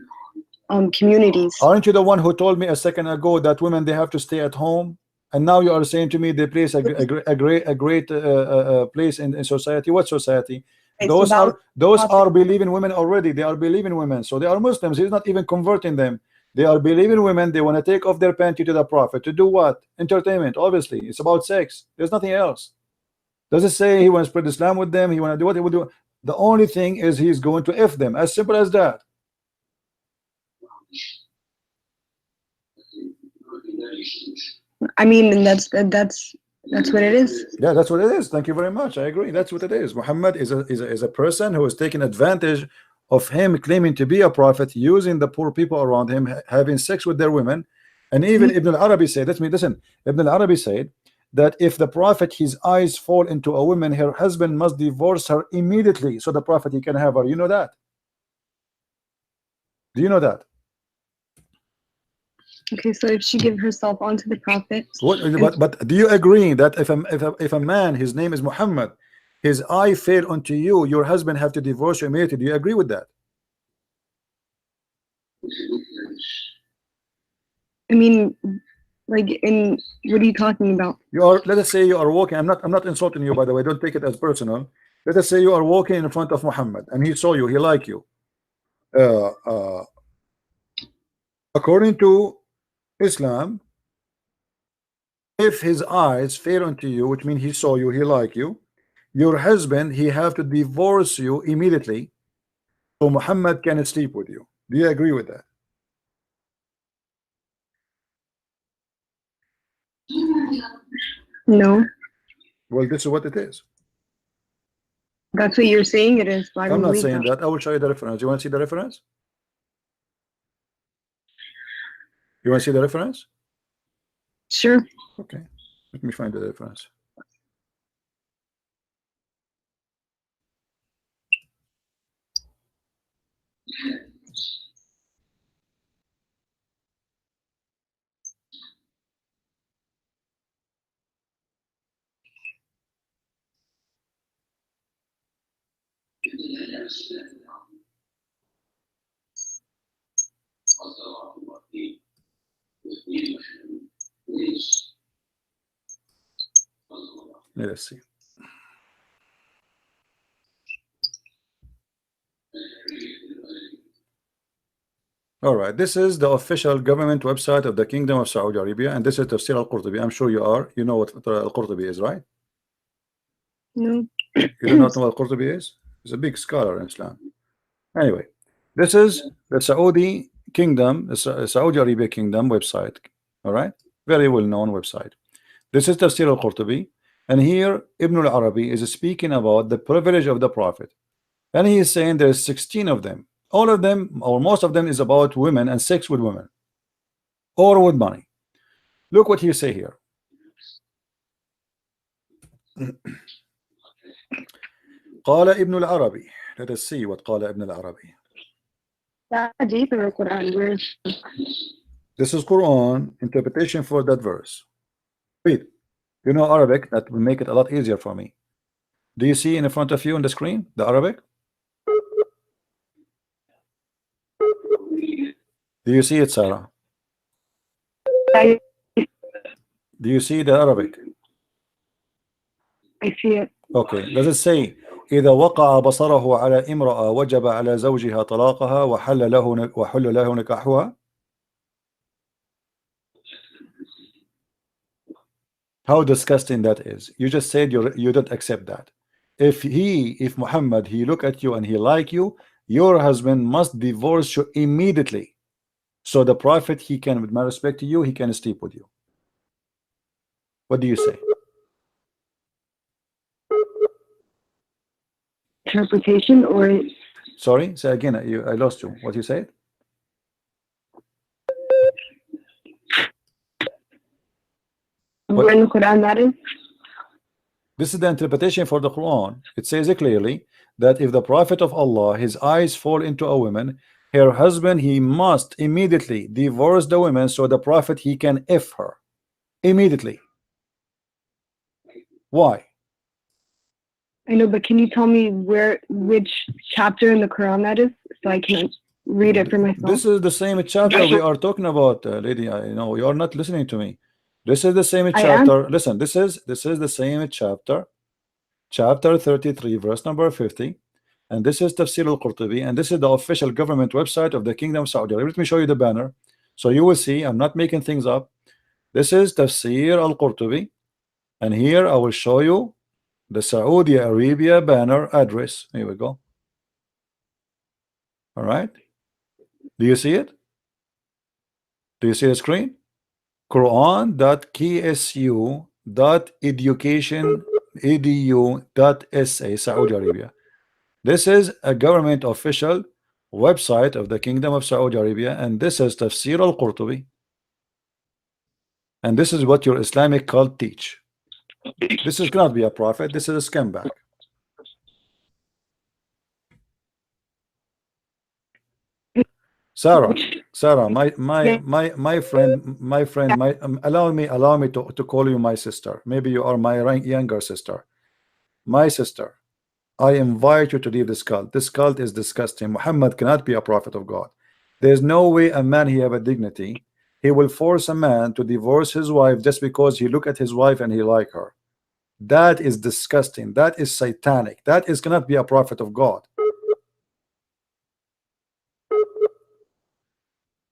communities. Aren't you the one who told me a second ago that women, they have to stay at home? And now you are saying to me they place a great place in society. What society? Those are believing women already. They are believing women, so they are Muslims. He's not even converting them. They are believing women. They want to take off their panty to the Prophet to do what? Entertainment. Obviously, it's about sex. There's nothing else. Does it say he want to spread Islam with them? He want to do what he would do? The only thing is he's going to F them. As simple as that. I mean, that's what it is. Yeah, that's what it is. Thank you very much. I agree. That's what it is. Muhammad is a person who is taking advantage of him claiming to be a prophet, using the poor people around him, having sex with their women. And even Ibn al-Arabi said, listen, Ibn al-Arabi said that if the prophet, his eyes fall into a woman, her husband must divorce her immediately so the prophet, he can have her. You know that? Do you know that? Okay, so if she give herself onto the prophet. But do you agree that if a man, his name is Muhammad, his eye fell onto you, your husband have to divorce you immediately? Do you agree with that? I mean, like, what are you talking about? You are, let us say you are walking. I'm not insulting you, by the way. Don't take it as personal. Let us say you are walking in front of Muhammad and he saw you, he like you. According to Islam, if his eyes fell onto you, which means he saw you, he like you, your husband, he have to divorce you immediately so Muhammad can sleep with you. Do you agree with that? No. Well, this is what it is. That's what you're saying it is. I'm not saying that. I will show you the reference. You want to see the reference? You want to see the reference? Sure. Okay. Let me find the reference. Let us see. All right, this is the official government website of the Kingdom of Saudi Arabia, and this is Tafsir al-Qurtubi. I'm sure you are. You know what al-Qurtubi is, right? No. You do not know what al-Qurtubi is? He's a big scholar in Islam. Anyway, this is the Saudi Kingdom, the Saudi Arabia Kingdom website. All right, very well-known website. This is Tafsir al-Qurtubi, and here Ibn al-Arabi is speaking about the privilege of the Prophet, and he is saying there's 16 of them. All of them, or most of them, is about women and sex with women or with money. Look what he say here. قال ابن العربي. Let us see what قال ابن العربي. This is Quran interpretation for that verse. Read. You know Arabic, that will make it a lot easier for me. Do you see in front of you on the screen the Arabic? Do you see it, Sarah? Do you see the Arabic? I see it. Okay, does it say إذا وقع بصره على امرأة وجب على زوجها طلاقها وحل له نكاحها? How disgusting that is. You just said you don't accept that. If Muhammad, he look at you and he like you, your husband must divorce you immediately. So the prophet, he can, with my respect to you, he can sleep with you. What do you say? Interpretation or? Sorry, say again. I lost you. What you said? Where in the Quran that is? This is the interpretation for the Quran. It says clearly that if the Prophet of Allah, his eyes fall into a woman, her husband, he must immediately divorce the woman, so the Prophet, he can F her immediately. Why? I know, but can you tell me which chapter in the Quran that is, so I can read it for myself? This is the same chapter we are talking about, lady. I know you are not listening to me. This is the same chapter. Listen, this is the same chapter, chapter 33, verse number 50, and this is Tafsir al-Qurtubi, and this is the official government website of the Kingdom of Saudi Arabia. Let me show you the banner, so you will see I'm not making things up. This is Tafsir al-Qurtubi, and here I will show you the Saudi Arabia banner address. Here we go. All right. Do you see it? Do you see the screen? Quran.ksu.education.edu.sa, Saudi Arabia. This is a government official website of the Kingdom of Saudi Arabia, and this is Tafsir al-Qurtubi. And this is what your Islamic cult teach. This is cannot be a prophet. This is a scumbag. Sarah, my friend, allow me to call you my sister. Maybe you are my younger sister. My sister, I invite you to leave this cult. This cult is disgusting. Muhammad cannot be a prophet of God. There's no way a man, he have a dignity. He will force a man to divorce his wife just because he look at his wife and he like her. That is disgusting. That is satanic. That is cannot be a prophet of God.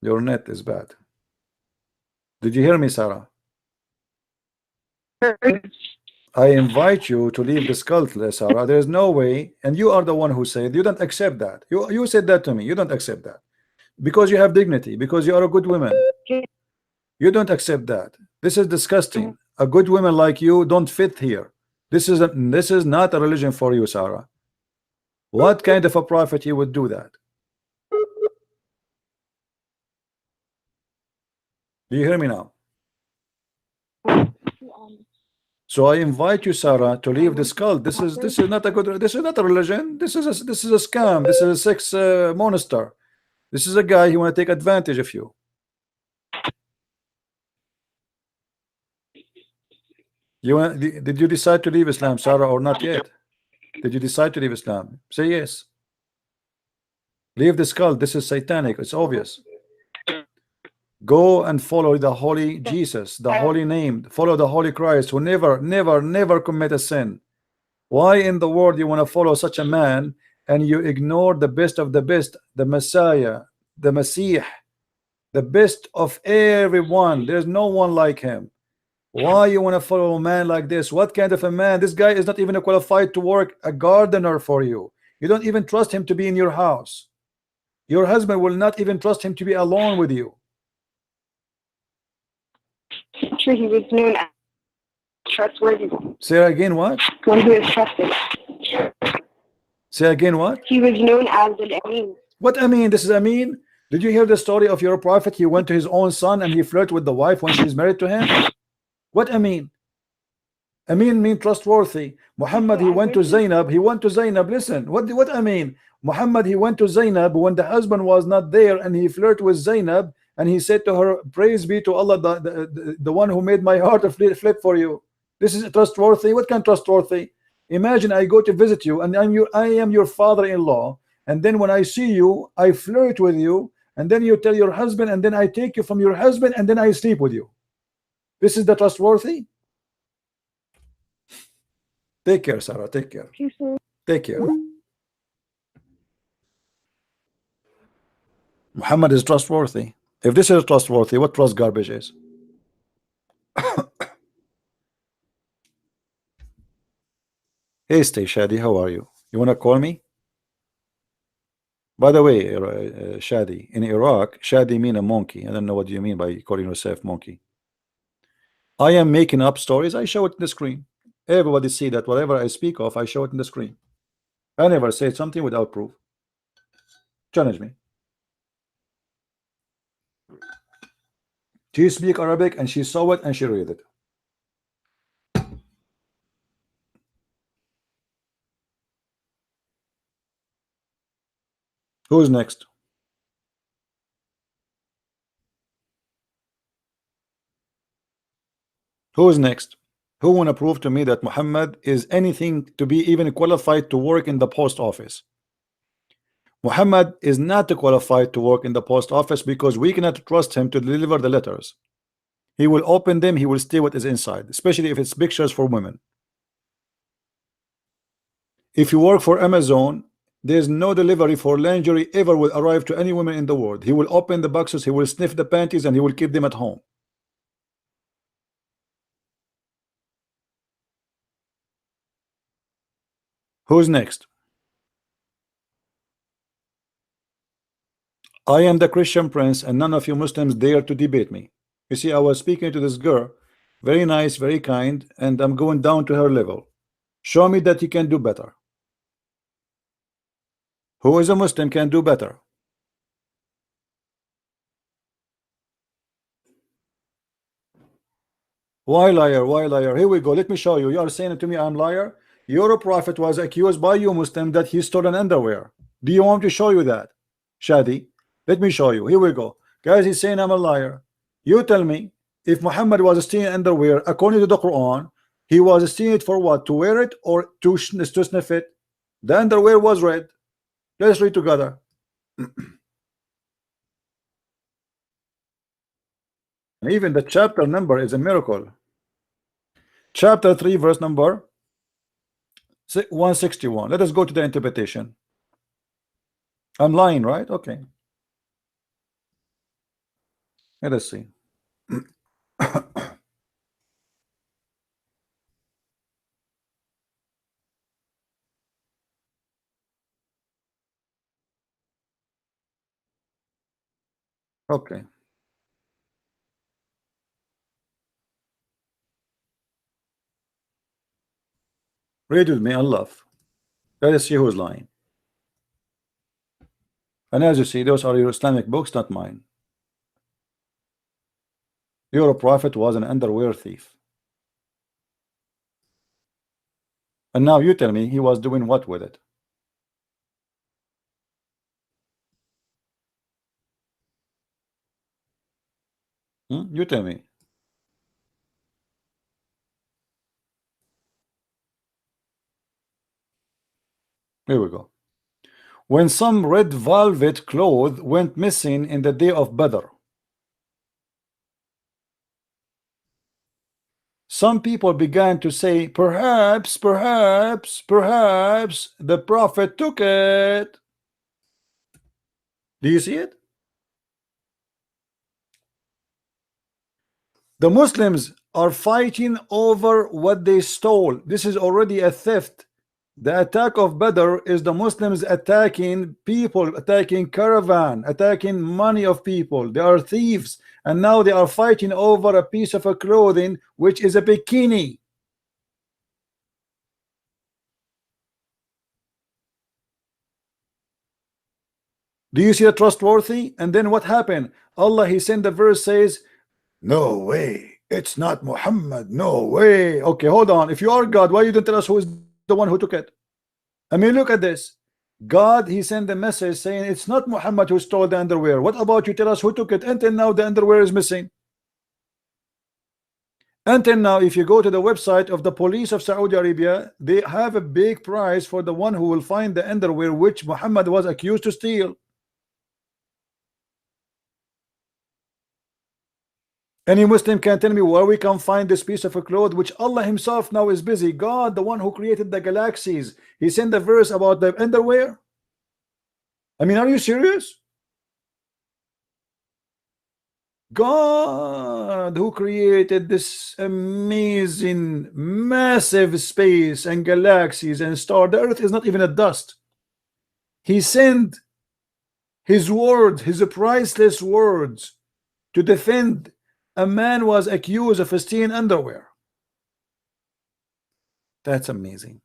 Your net is bad. Did you hear me, Sarah? I invite you to leave this cult, Sarah. There's no way, and you are the one who said you don't accept that. You said that to me. You don't accept that because you have dignity, because you are a good woman. You don't accept that. This is disgusting. A good woman like you don't fit here. This is not a religion for you, Sarah. What kind of a prophet you would do that? Do you hear me now? So I invite you, Sarah, to leave this cult. This is not a good. This is not a religion. This is a scam. This is a sex monster. This is a guy who want to take advantage of you. Did you decide to leave Islam, Sarah, or not yet? Did you decide to leave Islam? Say yes. Leave this cult. This is satanic. It's obvious. Go and follow the holy Jesus, the holy name. Follow the holy Christ who never commit a sin. Why in the world you want to follow such a man and you ignore the best of the best, the Messiah, the Messiah, the best of everyone? There's no one like him. Why you want to follow a man like this? What kind of a man? This guy is not even qualified to work a gardener for you. You don't even trust him to be in your house. Your husband will not even trust him to be alone with you. Sure, he was known as trustworthy. Say again what? One who is trusted. Say again what? He was known as an Amin. What Amin? This is Amin. Did you hear the story of your prophet? He went to his own son and he flirted with the wife when she's married to him. What Amin? Amin means trustworthy. Muhammad, he went to Zainab. He went to Zainab. Listen, what Amin? Muhammad, he went to Zainab when the husband was not there and he flirted with Zainab and he said to her, praise be to Allah, the one who made my heart flip for you. This is trustworthy. What kind of trustworthy? Imagine I go to visit you and I am your father-in-law, and then when I see you, I flirt with you, and then you tell your husband, and then I take you from your husband, and then I sleep with you. This is the trustworthy? Take care, Sarah. Take care. Take care. Muhammad is trustworthy. If this is trustworthy, what trust garbage is? Hey, stay Shadi, how are you? You want to call me? By the way, Shadi, in Iraq, Shadi mean a monkey. I don't know what you mean by calling yourself monkey. I am making up stories. I show it in the screen. Everybody see that whatever I speak of, I show it in the screen. I never say something without proof. Challenge me. She speak Arabic and she saw it and she read it. Who's next? Who's next? Who want to prove to me that Muhammad is anything to be even qualified to work in the post office? Muhammad is not qualified to work in the post office because we cannot trust him to deliver the letters. He will open them, he will see what is inside, especially if it's pictures for women. If you work for Amazon, there's no delivery for lingerie ever will arrive to any woman in the world. He will open the boxes, he will sniff the panties, and he will keep them at home. Who's next? I am the Christian prince, and none of you Muslims dare to debate me. You see, I was speaking to this girl, very nice, very kind, and I'm going down to her level. Show me that you can do better. Who is a Muslim can do better? Why liar? Why liar? Here we go. Let me show you. You are saying to me I'm liar. Your prophet was accused by you Muslim that he stole an underwear. Do you want to show you that? Shadi, let me show you. Here we go. Guys, he's saying I'm a liar. You tell me, if Muhammad was stealing underwear, according to the Quran, he was stealing it for what? To wear it or to sniff it? The underwear was red. Let's read together. Even the chapter number is a miracle. Chapter 3, verse number 161. Let us go to the interpretation. I'm lying, right? Okay. Let us see. Okay. Read with me and laugh. Let us see who's lying. And as you see, those are your Islamic books, not mine. Your prophet was an underwear thief. And now you tell me he was doing what with it? You tell me. Here we go. When some red velvet cloth went missing in the day of Badr, some people began to say, perhaps the prophet took it. Do you see it? The Muslims are fighting over what they stole. This is already a theft. The attack of Badr is the Muslims attacking people, attacking caravan, attacking money of people. They are thieves, and now they are fighting over a piece of a clothing which is a bikini. Do you see the trustworthy? And then what happened? Allah, he sent the verse says, no way, it's not Muhammad, no way. Okay, hold on. If you are God, why you didn't tell us who is the one who took it? I mean, look at this. God, he sent a message saying it's not Muhammad who stole the underwear. What about you tell us who took it? Until now the underwear is missing. Until now, if you go to the website of the police of Saudi Arabia, they have a big prize for the one who will find the underwear which Muhammad was accused to steal. Any Muslim can tell me where we can find this piece of a cloth which Allah himself now is busy. God, the one who created the galaxies, he sent a verse about the underwear. I mean, are you serious? God, who created this amazing massive space and galaxies and stars, the earth is not even a dust. He sent his word, his priceless words, to defend a man was accused of stealing underwear. That's amazing.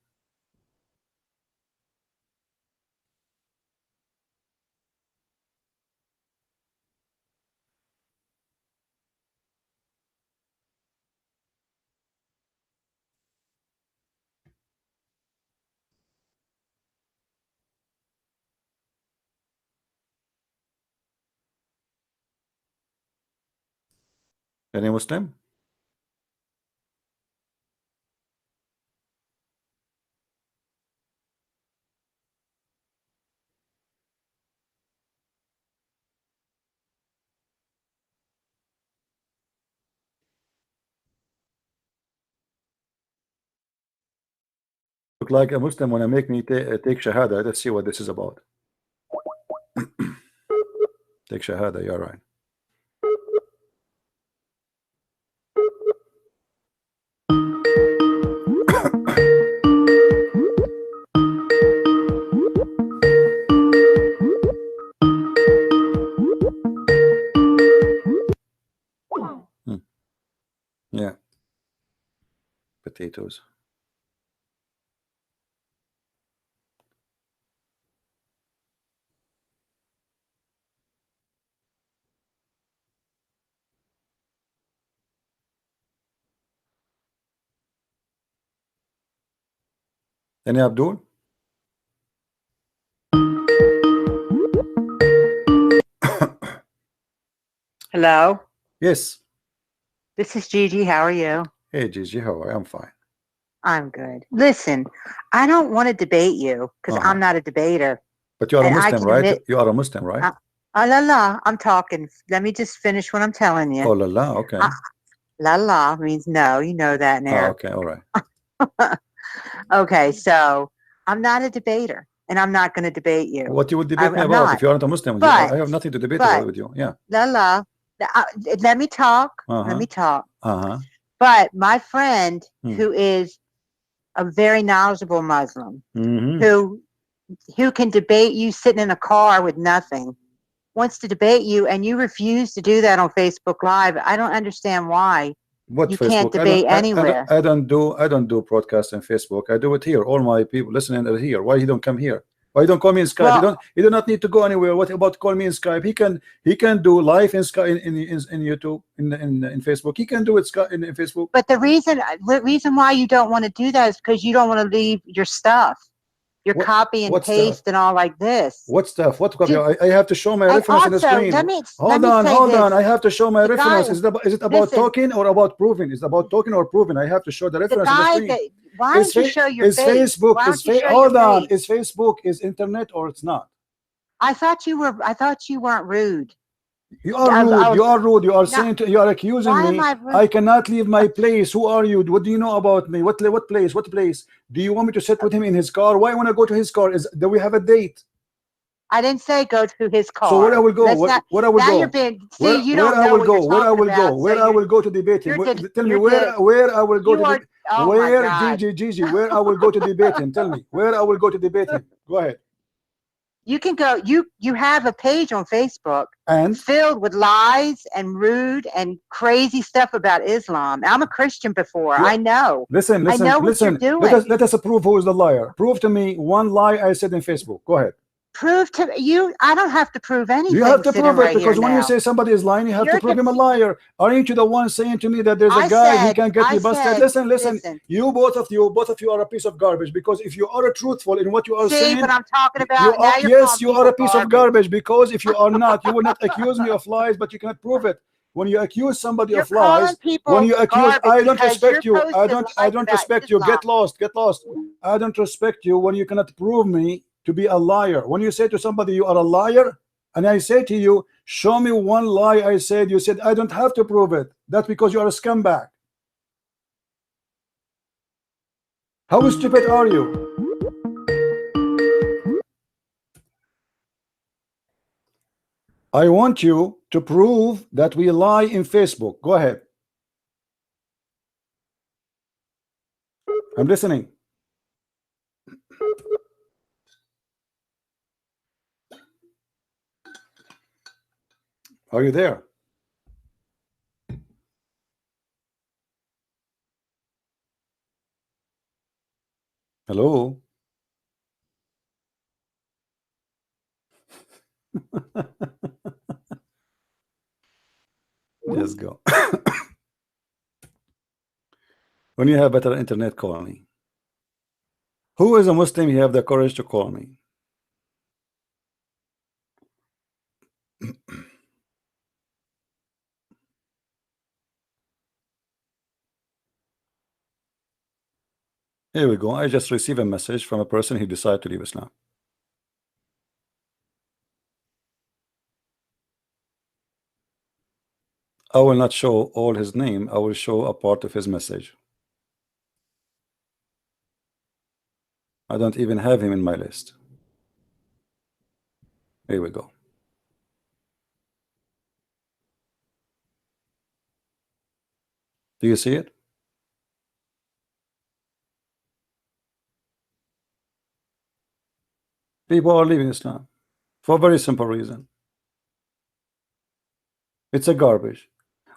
Any Muslim? Look like a Muslim when I make me take Shahada. Let's see what this is about. Take Shahada, you're right. Yeah. Potatoes. Any Abdul? Hello. Yes. This is Gigi. How are you? Hey Gigi, how are you? I'm fine. I'm good. Listen, I don't want to debate you because I'm not a debater. But you are a And I Muslim, can right? admit- You are a Muslim, right? La la, I'm talking. Let me just finish what I'm telling you. Oh la la, okay. La la means no. You know that Oh, now. okay, all right. Okay, so I'm not a debater, and I'm not going to debate you. What you would debate me I'm about not. if you aren't a Muslim? But- I have nothing to debate but- about with you. Yeah. La la. Let me talk. Let me talk. Uh-huh. But my friend, Hmm. who is a very knowledgeable Muslim, Mm-hmm. who can debate you sitting in a car with nothing, wants to debate you, and you refuse to do that on Facebook Live. I don't understand why. What You Facebook? can't debate anywhere. I don't do broadcast on Facebook. I do it here. All my people listening are here. Why he don't come here? Why you don't call me in Skype? Well- you do not need to go anywhere. What about call me in Skype? He can do live in Skype in YouTube in Facebook. He can do it in Facebook. But the reason why you don't want to do that is because you don't want to leave your stuff, your copy and what paste stuff? and all like this. What stuff? What copy? Dude, I have to show my and reference on the also, screen. let me Hold say on. this. I have to show my The reference. guy- Is it about listen, talking or about proving? Is it about talking or proving? I have to show the The reference on the guy screen. that why don't you show your is face? Facebook Why is don't you show hold your on. face? Is Facebook is internet or it's not? I thought you weren't rude. You are rude. You are rude. You are No, saying you are accusing why me. am I rude? I cannot leave my place. Who are you? What do you know about me? What place? What place? Do you want me to sit with him in his car? Why want to go to his car? Do we have a date? I didn't say go to his car. So where I will go? Where I will now go? you're being see where, you where don't I know will what go? you're Where I talking will go? about, Where so I will go to debate him? Tell me where I will go to. Oh where my God. Gigi, where I will go to debate him? Tell me where I will go to debate him. Go ahead. You can go. You have a page on Facebook And filled with lies and rude and crazy stuff about Islam. I'm a Christian before. I know. Listen. I know what you're doing. Let us prove who is the liar. Prove to me one lie I said in Facebook. Go ahead. Prove to you. I don't have to prove anything. You have to prove it right because when now. you say somebody is lying, you have You're to prove him a liar. Aren't you the one saying to me that there's a I guy he said- can get I me busted? said, Listen. You both of you are a piece of garbage because if you are truthful in what you are See saying, what I'm talking about? you Now are, you're yes, calling you are a people piece of garbage because if you are not, you will not accuse me of lies, but you cannot prove it. When you accuse somebody You're of lies, calling people when you accuse, I don't garbage respect you. because I you're don't posting lies respect about you. Islam. Get lost. I don't respect you when you cannot prove me to be a liar. When you say to somebody you are a liar, and I say to you, Show me one lie I said. You said I don't have to prove it. That's because you are a scumbag. How stupid are you? I want you to prove that we lie in Facebook. Go ahead. I'm listening. Are you there? Hello? Let's go. When you have better internet, call me. Who is a Muslim? You have the courage to call me. Here we go. I just received a message from a person who decided to leave Islam. I will not show all his name. I will show a part of his message. I don't even have him in my list. Here we go. Do you see it? People are leaving Islam for a very simple reason. It's a garbage.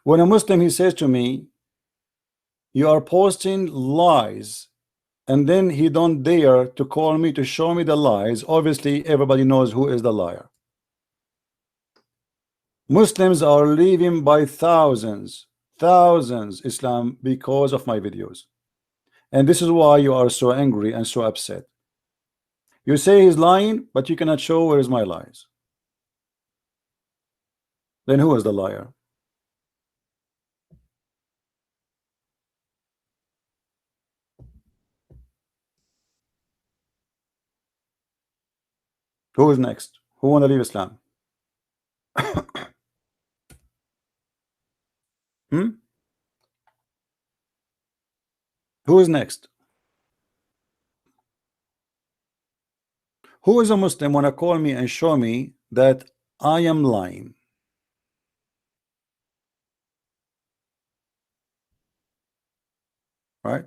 When a Muslim, he says to me, you are posting lies, and then he don't dare to call me to show me the lies. Obviously everybody knows who is the liar. Muslims are leaving by thousands Islam because of my videos, and this is why you are so angry and so upset. You say he's lying, but you cannot show where is my lies. Then who is the liar? Who is next? Who want to leave Islam? Who is next? Who is a Muslim want to call me and show me that I am lying? Right?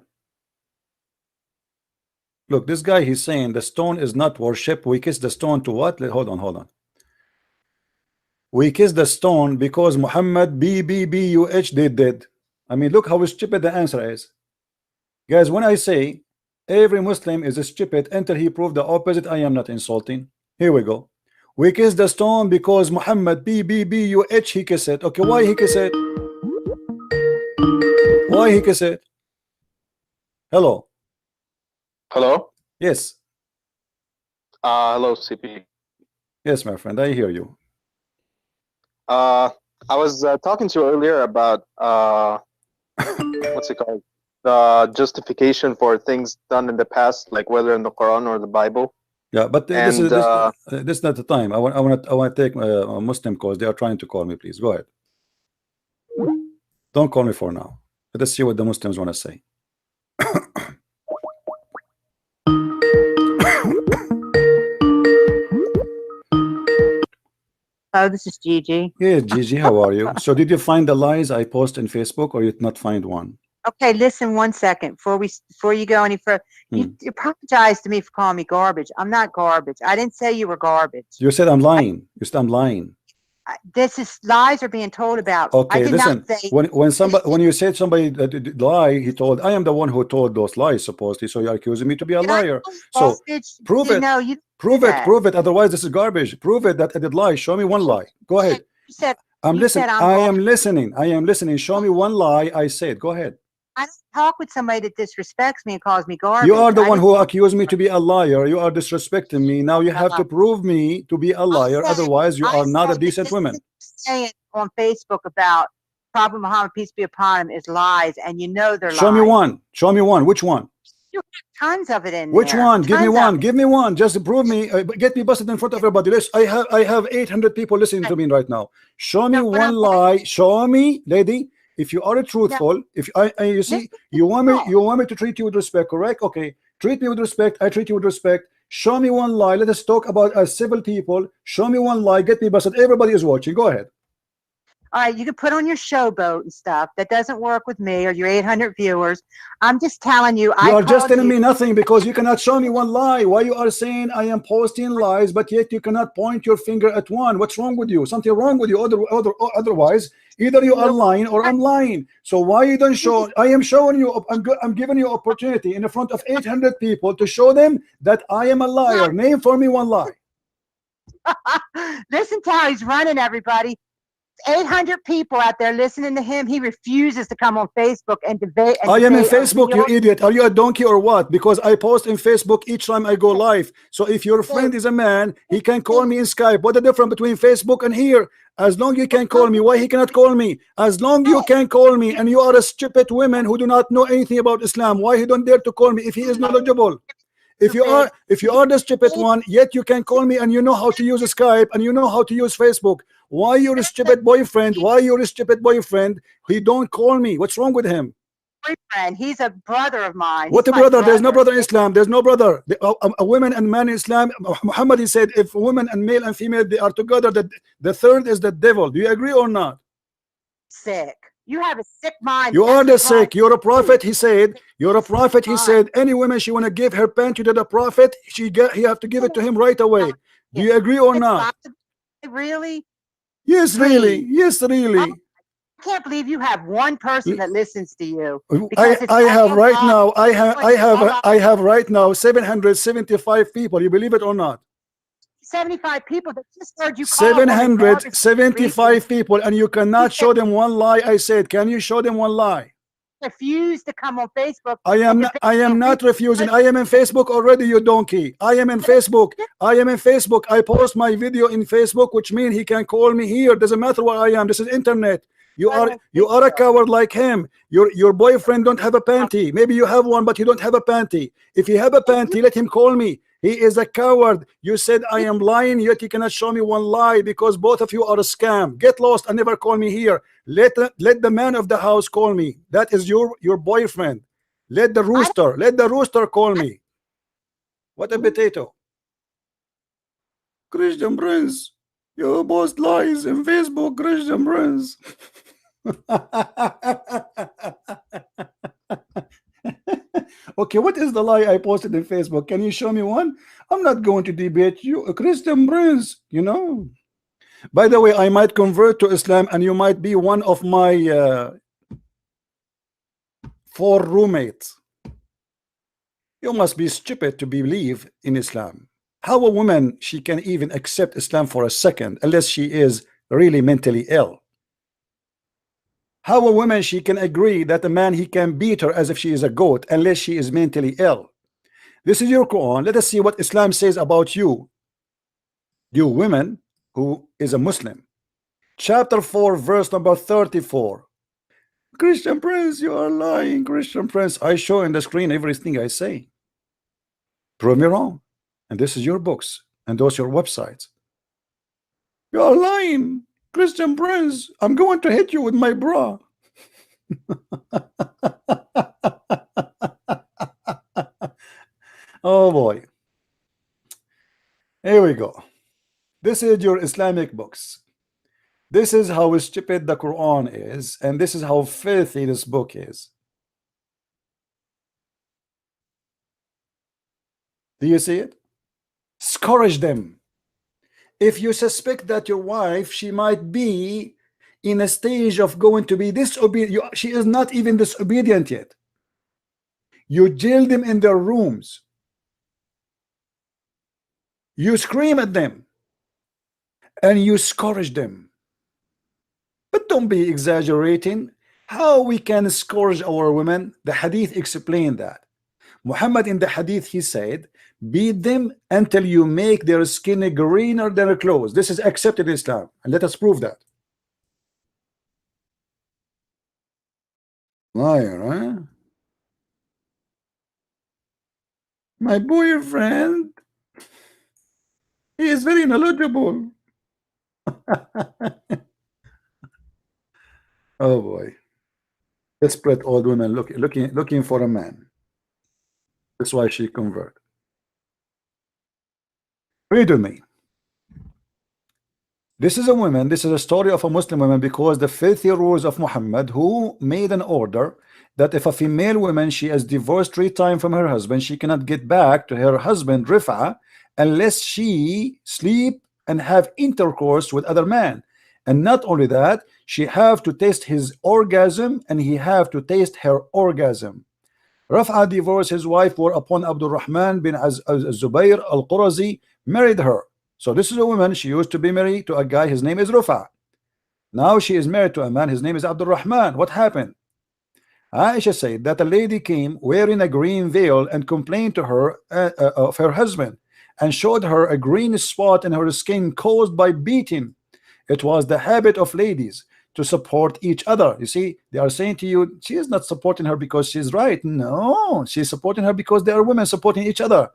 Look, this guy, he's saying the stone is not worship. We kiss the stone to what? Hold on. We kiss the stone because Muhammad BBBUH did. I mean, look how stupid the answer is. Guys, when I say every Muslim is stupid until he proved the opposite, I am not insulting. Here we go. We kiss the stone because Muhammad BBBUH he kiss it. Okay, why he kiss it? Why he kiss it? Hello. Hello. Yes. Hello, CP. Yes, my friend, I hear you. I was talking to you earlier about what's it called? The justification for things done in the past, like whether in the Quran or the Bible. Yeah, but this is not the time. I want to take a Muslim calls. They are trying to call me. Please go ahead. Don't call me for now. Let us see what the Muslims want to say. Oh, this is Gigi. Yes, Gigi, how are you? So did you find the lies I post in Facebook, or you did not find one? Okay, listen 1 second before you go any further. You apologize to me for calling me garbage. I'm not garbage. I didn't say you were garbage. You said I'm lying. You said I'm lying. This is lies are being told about. Okay, I did listen. not say When you said somebody that did lie, he told I am the one who told those lies supposedly. So you're accusing me to be a liar. So prove it. No, you prove it. Prove it. Otherwise, this is garbage. Prove it that I did lie. Show me one lie. Go ahead. You said I'm you listening. said I'm I am garbage. listening. I am listening. Show me one lie I said. Go ahead. I don't talk with somebody that disrespects me and calls me garbage. You are the one who accused me to be a liar. You are disrespecting me. Now you have to prove me to be a liar. Otherwise, you are not a decent woman. Saying on Facebook about Prophet Muhammad, peace be upon him, is lies, and you know they're lies. Show me one. Show me one. Which one? You have tons of it in Which there. one? Give me Tons one. of it. Give me one. Just prove me. Get me busted in front of everybody. I have 800 people listening to me right now. Show me No, but one lie. Show me, lady. If you are truthful, if you see, you want me to treat you with respect, correct? Okay, treat me with respect. I treat you with respect. Show me one lie. Let us talk about as civil people. Show me one lie. Get me busted. Everybody is watching. Go ahead. All right, you can put on your showboat and stuff. That doesn't work with me or your 800 viewers. I'm just telling you. You are just telling me nothing because you cannot show me one lie. Why you are saying I am posting lies, but yet you cannot point your finger at one? What's wrong with you? Something wrong with you. Otherwise, either you are lying or I'm lying. So why you don't show? I am showing you. I'm giving you opportunity in front of 800 people to show them that I am a liar. Name for me one lie. Listen to how he's running, everybody. 800 people out there listening to him. He refuses to come on Facebook and debate. I am in Facebook, you idiot. Are you a donkey or what? Because I post in Facebook each time I go live. So if your friend is a man, he can call me in Skype. What the difference between Facebook and here? As long you can call me, why he cannot call me? As long you can call me, and you are a stupid woman who do not know anything about Islam, why he don't dare to call me if he is knowledgeable? If you are the stupid one, yet you can call me and you know how to use Skype and you know how to use Facebook. Why you're a stupid boyfriend? Why you're a stupid boyfriend? He don't call me. What's wrong with him? Boyfriend. He's a brother of mine. What a brother? There's no brother in Islam. There's no brother. A woman and man in Islam. Muhammad, he said, if woman and male and female they are together, that the third is the devil. Do you agree or not? Sick. You have a sick mind. You are the sick. You're a prophet. He said. You're a prophet. He said. Any woman she want to give her panty to the prophet, he have to give it to him right away. Do you agree or not? Really? Yes, really. Yes, really. I can't believe you have one person that listens to you. I have right now. I have right now 775 people. You believe it or not? 75 people that just heard you. 775 people, and you cannot show them one lie. I said, can you show them one lie? Refuse to come on Facebook. I am not refusing. I am in Facebook already, you donkey. I am in Facebook. I am in Facebook. I post my video in Facebook, which means he can call me here. Doesn't matter where I am. This is internet. You are a coward like him. Your boyfriend don't have a panty. Maybe you have one, but you don't have a panty. If you have a panty, let him call me. He is a coward. You said I am lying, yet you cannot show me one lie because both of you are a scam. Get lost and never call me here. Let the man of the house call me. That is your boyfriend. Let the rooster call me. What a potato. Christian Prince, you post lies in Facebook, Christian Prince. Okay, what is the lie I posted in Facebook? Can you show me one? I'm not going to debate you, Christian Prince, you know. By the way, I might convert to Islam and you might be one of my 4 roommates. You must be stupid to believe in Islam. How a woman she can even accept Islam for a second unless she is really mentally ill? How a woman she can agree that a man he can beat her as if she is a goat unless she is mentally ill? This is your Quran. Let us see what Islam says about you women who is a Muslim. Chapter 4 verse number 34. Christian Prince, you are lying. Christian Prince, I show in the screen everything I say. Prove me wrong. And this is your books and those your websites. You are lying. Christian Prince, I'm going to hit you with my bra. Oh boy. Here we go. This is your Islamic books. This is how stupid the Quran is, and this is how filthy this book is. Do you see it? Scourge them. If you suspect that your wife, she might be in a stage of going to be disobedient, she is not even disobedient yet. You jail them in their rooms. You scream at them. And you scourge them. But don't be exaggerating. How we can scourge our women? The hadith explained that. Muhammad in the hadith, he said, beat them until you make their skin greener than their clothes. This is accepted in Islam, and let us prove that. Liar, huh? My boyfriend, he is very knowledgeable. Oh boy. Desperate old woman looking for a man. That's why she convert. Read with me. This is a woman, this is a story of a Muslim woman, because the filthy rules of Muhammad, who made an order that if a female woman, she is divorced 3 times from her husband, she cannot get back to her husband Rifa unless she sleep and have intercourse with other man. And not only that, she have to taste his orgasm and he have to taste her orgasm. Rafa divorced his wife whereupon Abdul Rahman bin Zubayr al-Qurazi married her. So this is a woman, she used to be married to a guy, his name is Rafa. Now she is married to a man, his name is Abdul Rahman. What happened? Aisha said that a lady came wearing a green veil and complained to her of her husband and showed her a green spot in her skin caused by beating. It was the habit of ladies to support each other. You see, they are saying to you, she is not supporting her because she's right. No, she's supporting her because they are women supporting each other.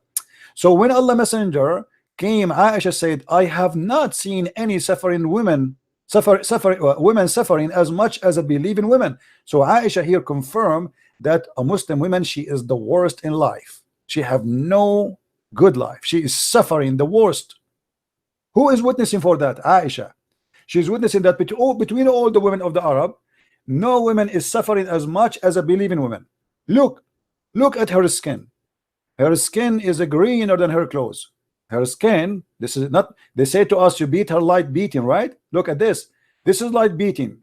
So when Allah Messenger came, Aisha said, I have not seen any suffering women women suffering as much as a believing women. So Aisha here confirmed that a Muslim woman, she is the worst in life. She have no good life. She is suffering the worst. Who is witnessing for that? Aisha. She's witnessing that between all the women of the Arab, no woman is suffering as much as a believing woman. Look at her skin. Her skin is greener than her clothes. Her skin, this is not, they say to us, you beat her light beating, right? Look at this. This is light beating.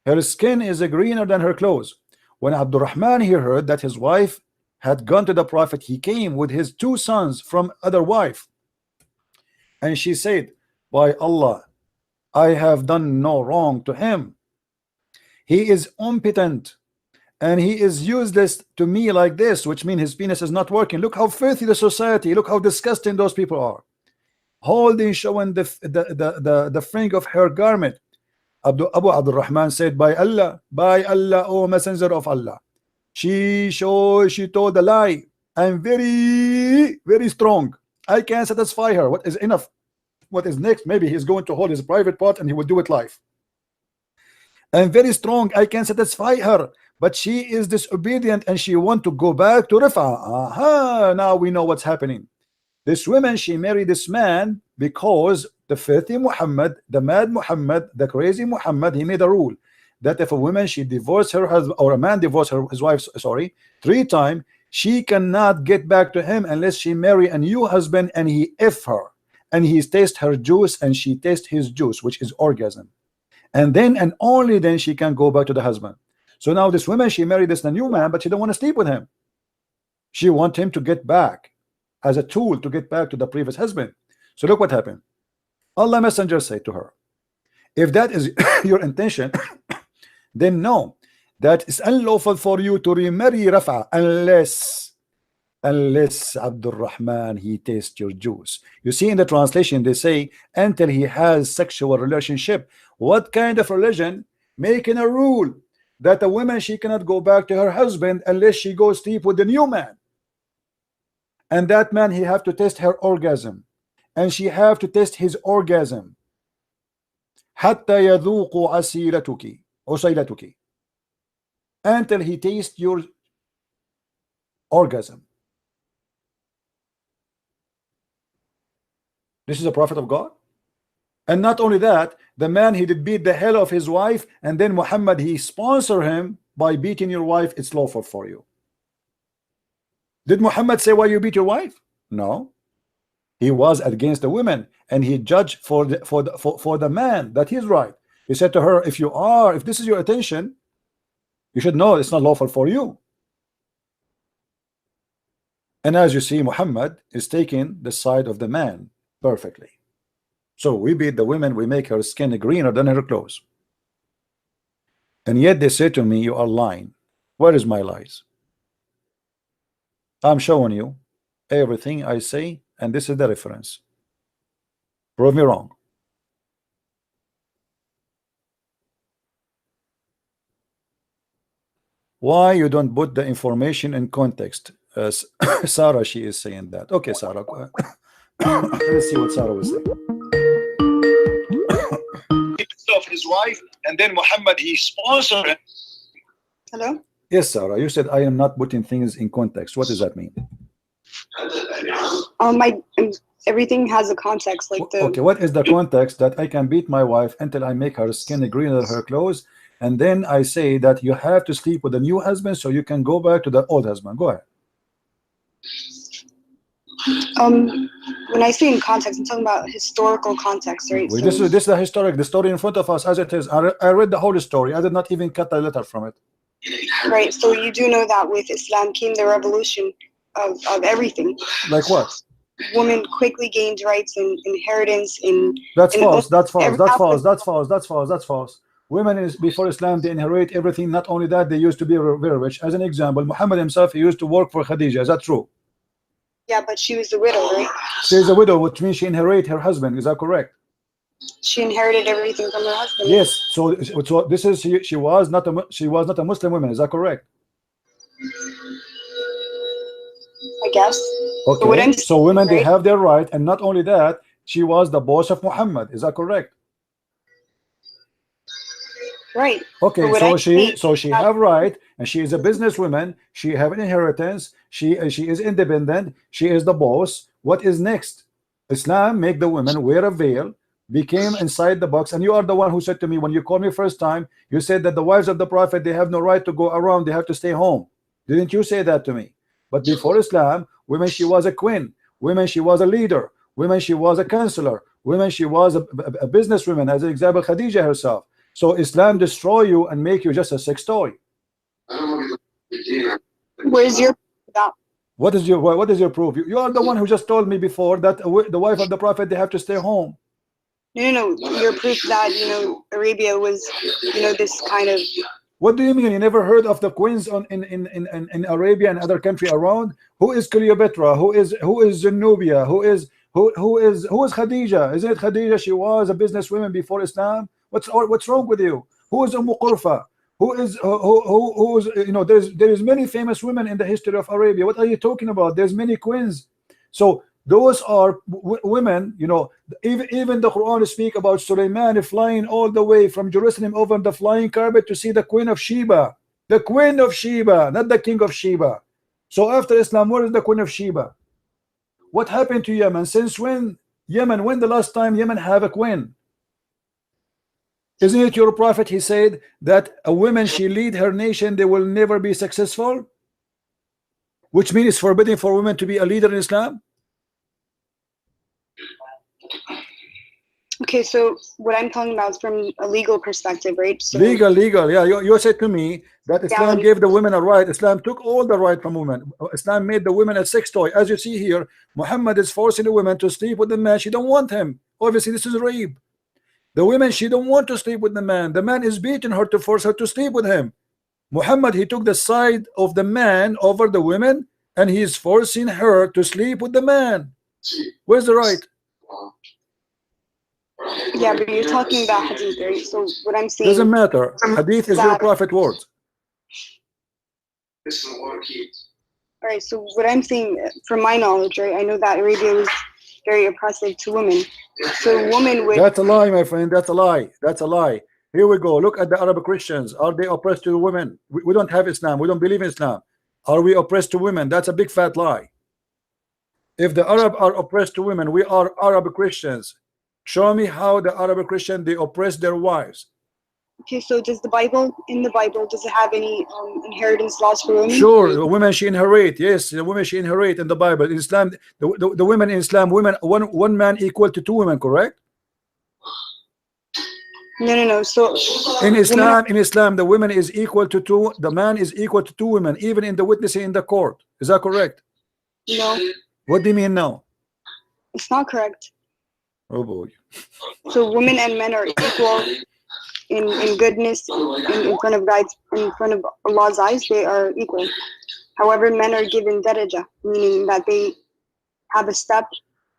Her skin is greener than her clothes. When Abdurrahman here heard that his wife had gone to the Prophet, he came with his 2 sons from other wife. And she said, by Allah, I have done no wrong to him. He is impotent and he is useless to me like this, which means his penis is not working. Look how filthy the society, look how disgusting those people are. Holding, showing the fringe of her garment. Abu Abdul Rahman said, by Allah, O Messenger of Allah. She told a lie. I'm very strong. I can satisfy her. What is enough? What is next? Maybe he's going to hold his private part and he will do it live. I'm very strong. I can satisfy her, but she is disobedient and she want to go back to Rifa. Aha, now we know what's happening. This woman, she married this man because the filthy Muhammad, the mad Muhammad, the crazy Muhammad, he made a rule that if a woman, she divorced her husband, or a man divorced his wife, sorry, 3 times, she cannot get back to him unless she marry a new husband and he F her. And he tastes her juice and she tastes his juice, which is orgasm. And then and only then she can go back to the husband. So now this woman, she married this new man, but she don't want to sleep with him. She wants him to get back as a tool to get back to the previous husband. So look what happened. Allah Messenger said to her, if that is your intention, then know that it's unlawful for you to remarry Rafa unless Abdul Rahman, he tastes your juice. You see in the translation they say until he has sexual relationship. What kind of religion making a rule that a woman, she cannot go back to her husband unless she goes sleep with the new man, and that man, he have to test her orgasm and she have to test his orgasm حتى يذوق عسيلتك until he tastes your orgasm. This is a prophet of God. And not only that, the man, he did beat the hell of his wife, and then Muhammad, he sponsor him by beating your wife. It's lawful for you. Did Muhammad say why you beat your wife? No. He was against the women, and he judged for the man that he's right. He said to her, if this is your attention, you should know it's not lawful for you. And as you see, Muhammad is taking the side of the man perfectly. So we beat the women, we make her skin greener than her clothes. And yet they say to me, you are lying. Where is my lies? I'm showing you everything I say, and this is the reference. Prove me wrong. Why you don't put the information in context? Sarah, she is saying that. Okay, Sarah. Let's see what Sarah will say. Of his wife, and then Muhammad, he sponsored it. Hello? Yes, Sarah. You said I am not putting things in context. What does that mean? Everything has a context. Like the Okay, what is the context that I can beat my wife until I make her skin greener than her clothes, and then I say that you have to sleep with a new husband so you can go back to the old husband? Go ahead. when I say in context, I'm talking about historical context, right? Well, this is the historic, the story in front of us as it is. I read the whole story. I did not even cut a letter from it. Right. So you do know that with Islam came the revolution of everything. Like what? Women quickly gained rights and inheritance in. That's false. That's false. every That's false. aspect. That's false. That's false. That's false. Women is before Islam, they inherit everything. Not only that, they used to be very rich. As an example, Muhammad himself, he used to work for Khadija. Is that true? Yeah, but she was the widow, right? She is a widow, which means she inherit her husband. Is that correct? She inherited everything from her husband. Yes. So this is she was not a Muslim woman. Is that correct? I guess. Okay. So women, they have their right, and not only that, she was the boss of Muhammad. Is that correct? Right. Okay, so she have right, and she is a businesswoman. She have an inheritance. She is independent. She is the boss. What is next? Islam make the women wear a veil, became inside the box. And you are the one who said to me when you called me first time, you said that the wives of the Prophet, they have no right to go around. They have to stay home. Didn't you say that to me? But before Islam, women, she was a queen. Women, she was a leader. Women, she was a counselor. Women, she was a businesswoman. As an example, Khadija herself. So Islam destroy you and make you just a sex toy. Where's your that? What is your proof? You are the one who just told me before that the wife of the Prophet, they have to stay home. No. Your proof that Arabia was this kind of. What do you mean? You never heard of the queens in Arabia and other country around? Who is Cleopatra? Who is Zenobia? Who is Khadija? Isn't it Khadija? She was a businesswoman before Islam. What's wrong with you? Who is Qurfa? Who is there is many famous women in the history of Arabia. What are you talking about? There's many queens. So those are women. Even the Quran speak about Sulaiman flying all the way from Jerusalem over the flying carpet to see the Queen of Sheba. The Queen of Sheba, not the King of Sheba. So after Islam, where is the Queen of Sheba? What happened to Yemen? Since when the last time Yemen have a queen? Isn't it your prophet? He said that a woman, she lead her nation, they will never be successful, which means it's forbidden for women to be a leader in Islam. Okay, so what I'm talking about is from a legal perspective, right? So legal, yeah. You said to me that Islam gave the women a right. Islam took all the right from women. Islam made the women a sex toy. As you see here, Muhammad is forcing the women to sleep with the man. She don't want him. Obviously, this is rape. The women, she don't want to sleep with the man. The man is beating her to force her to sleep with him. Muhammad, he took the side of the man over the women, and he is forcing her to sleep with the man. Where's the right? Yeah, but you're talking about hadith, right? So what I'm saying doesn't matter. Hadith is your prophet words. All right, so what I'm saying, from my knowledge, right, I know that Arabia was very oppressive to women. So women would. That's a lie, my friend. That's a lie. That's a lie. Here we go. Look at the Arab Christians. Are they oppressed to women? We don't have Islam. We don't believe in Islam. Are we oppressed to women? That's a big fat lie. If the Arab are oppressed to women, we are Arab Christians. Show me how the Arab Christian, they oppress their wives. Okay, so in the Bible, does it have any inheritance laws for women? Sure, the women, she inherit. Yes, the women, she inherit in the Bible. In Islam, the women in Islam, one man equal to two women, correct? No. So in Islam, the woman is equal to two. The man is equal to two women, even in the witnessing in the court. Is that correct? No. What do you mean no? It's not correct. Oh boy. So women and men are equal in goodness in front of God, in front of Allah's eyes. They are equal. However, men are given daraja, meaning that they have a step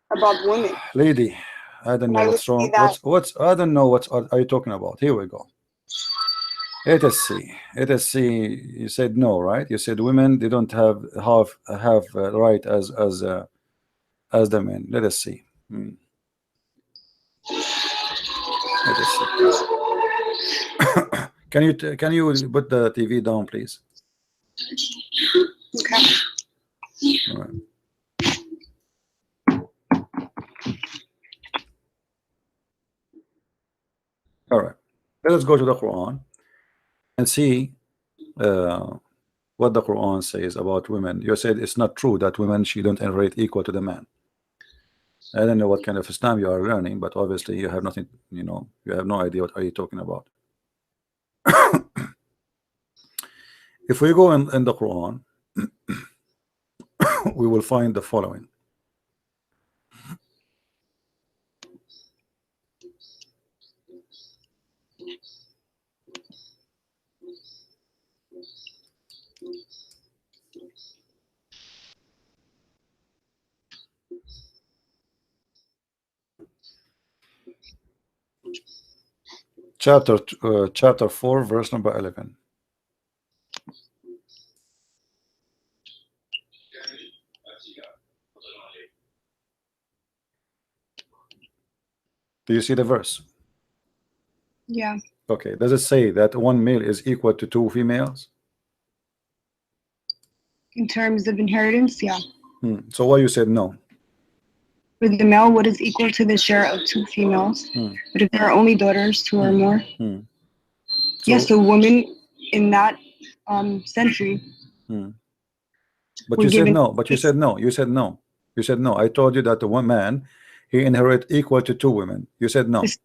above women. Lady, I don't know what's wrong. I don't know what are you talking about. Here we go. Let us see. Let us see. You said no, right? You said women they don't have right as the men. Let us see. Let us see. Can you put the TV down, please? Okay. All right. All right. Let us go to the Quran and see what the Quran says about women. You said it's not true that women she don't inherit equal to the man. I don't know what kind of Islam you are learning, but obviously you have nothing. You have no idea what are you talking about. If we go in the Quran, we will find the following. Chapter 4, verse number 11. Do you see the verse? Yeah. Okay. Does it say that one male is equal to two females? In terms of inheritance, yeah. So why you said no? For the male, what is equal to the share of two females? But if there are only daughters, two or more. Yes, so women in that century. But you said no. But you said no. You said no. You said no. I told you that the one man he inherit equal to two women. You said no. This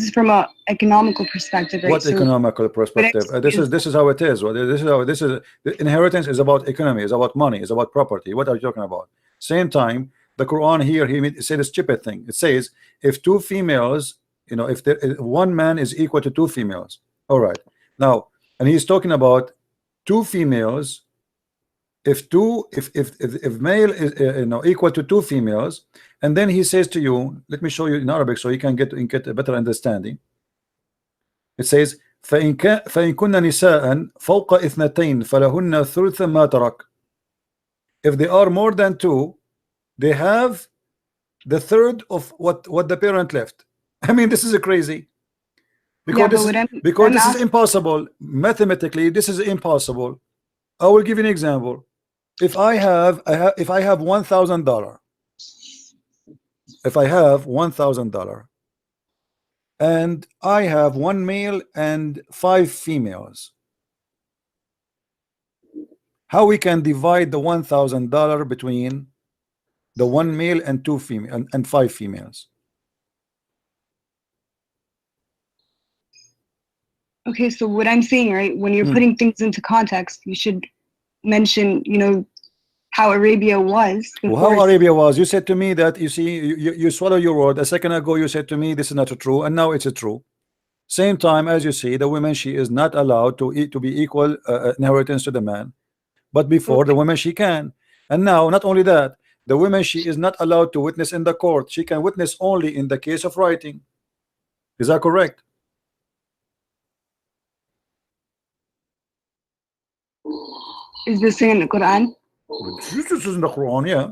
is from a economical perspective, right? What economical perspective? This is how it is. This is the inheritance is about economy, is about money, is about property. What are you talking about? Same time, the Quran here he said a stupid thing. It says if two females, if one man is equal to two females. All right. Now, and he's talking about two females. If male is equal to two females, and then he says to you, let me show you in Arabic so you can get a better understanding. It says فإن كن نساء فوق اثنتين فلهن ثلث ما ترك. If they are more than two, they have the third of what the parent left. I mean, this is crazy. Because this is impossible. Mathematically, this is impossible. I will give you an example. If I have $1,000, if I have $1,000 and I have one male and 5 females, how we can divide the $1,000 between the one male and 2 female and 5 females? Okay, so what I'm saying, right, when you're putting things into context, you should mention, how Arabia was. Well, how Arabia was? You said to me that you swallow your word. A second ago you said to me this is not true, and now it's true. Same time as you see, the woman she is not allowed to be equal inheritance to the man, but before the woman she can, and now not only that, the woman she is not allowed to witness in the court. She can witness only in the case of writing. Is that correct? Is this in the Quran? This is in the Quran, yeah.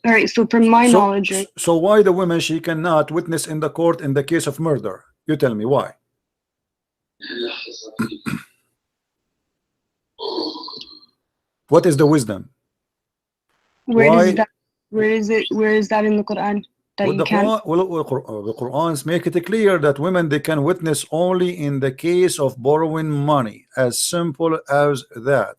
All right, so from my knowledge, right? So why the woman she cannot witness in the court in the case of murder? You tell me why. What is the wisdom? Where is that in the Quran? That you can't? The Qurans make it clear that women they can witness only in the case of borrowing money. As simple as that.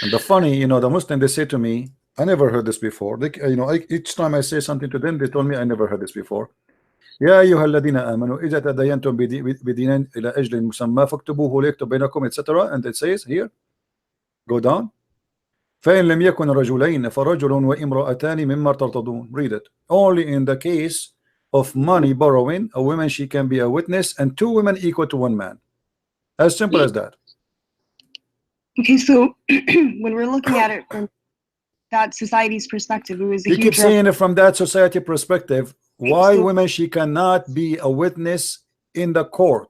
And the funny, the Muslim, they say to me, I never heard this before. They, each time I say something to them, they told me I never heard this before. يا أيها الذين آمنوا إذا تداينتم بدين إلى أجل مسمى فاكتبوه ليكتب بينكم, etc. And it says here, go down. فإن لم يكن رجلين فرجل وامرأتان مما ترتضون. Read it. Only in the case of money borrowing, a woman she can be a witness, and 2 women equal to 1 man. As simple as that. Okay, so when we're looking at it from that society's perspective. It was a You huge keep saying it from that society perspective. Why so, women she cannot be a witness in the court?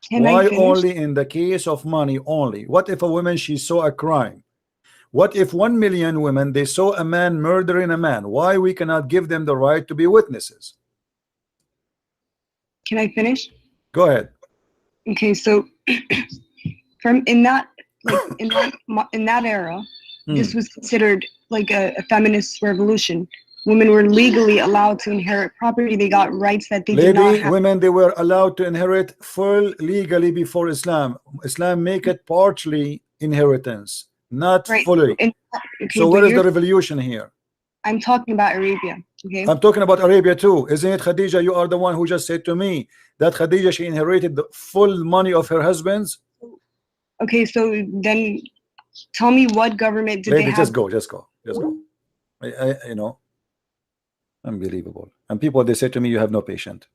can I Why finish? only in the case of money only? What if a woman she saw a crime? What if 1 million women they saw a man murdering a man? Why we cannot give them the right to be witnesses? Can I finish? Go ahead. Okay, so from in that in that era, this was considered like a feminist revolution. Women were legally allowed to inherit property. They got rights that they did not have. Women they were allowed to inherit full legally before Islam. Islam make it partially inheritance, not fully. Okay, so where is the revolution here? I'm talking about Arabia. Okay. I'm talking about Arabia too. Isn't it, Khadija? You are the one who just said to me that Khadija she inherited the full money of her husband's. Okay, so then tell me what government did they have? Just go. You know, unbelievable. And people they say to me, you have no patience.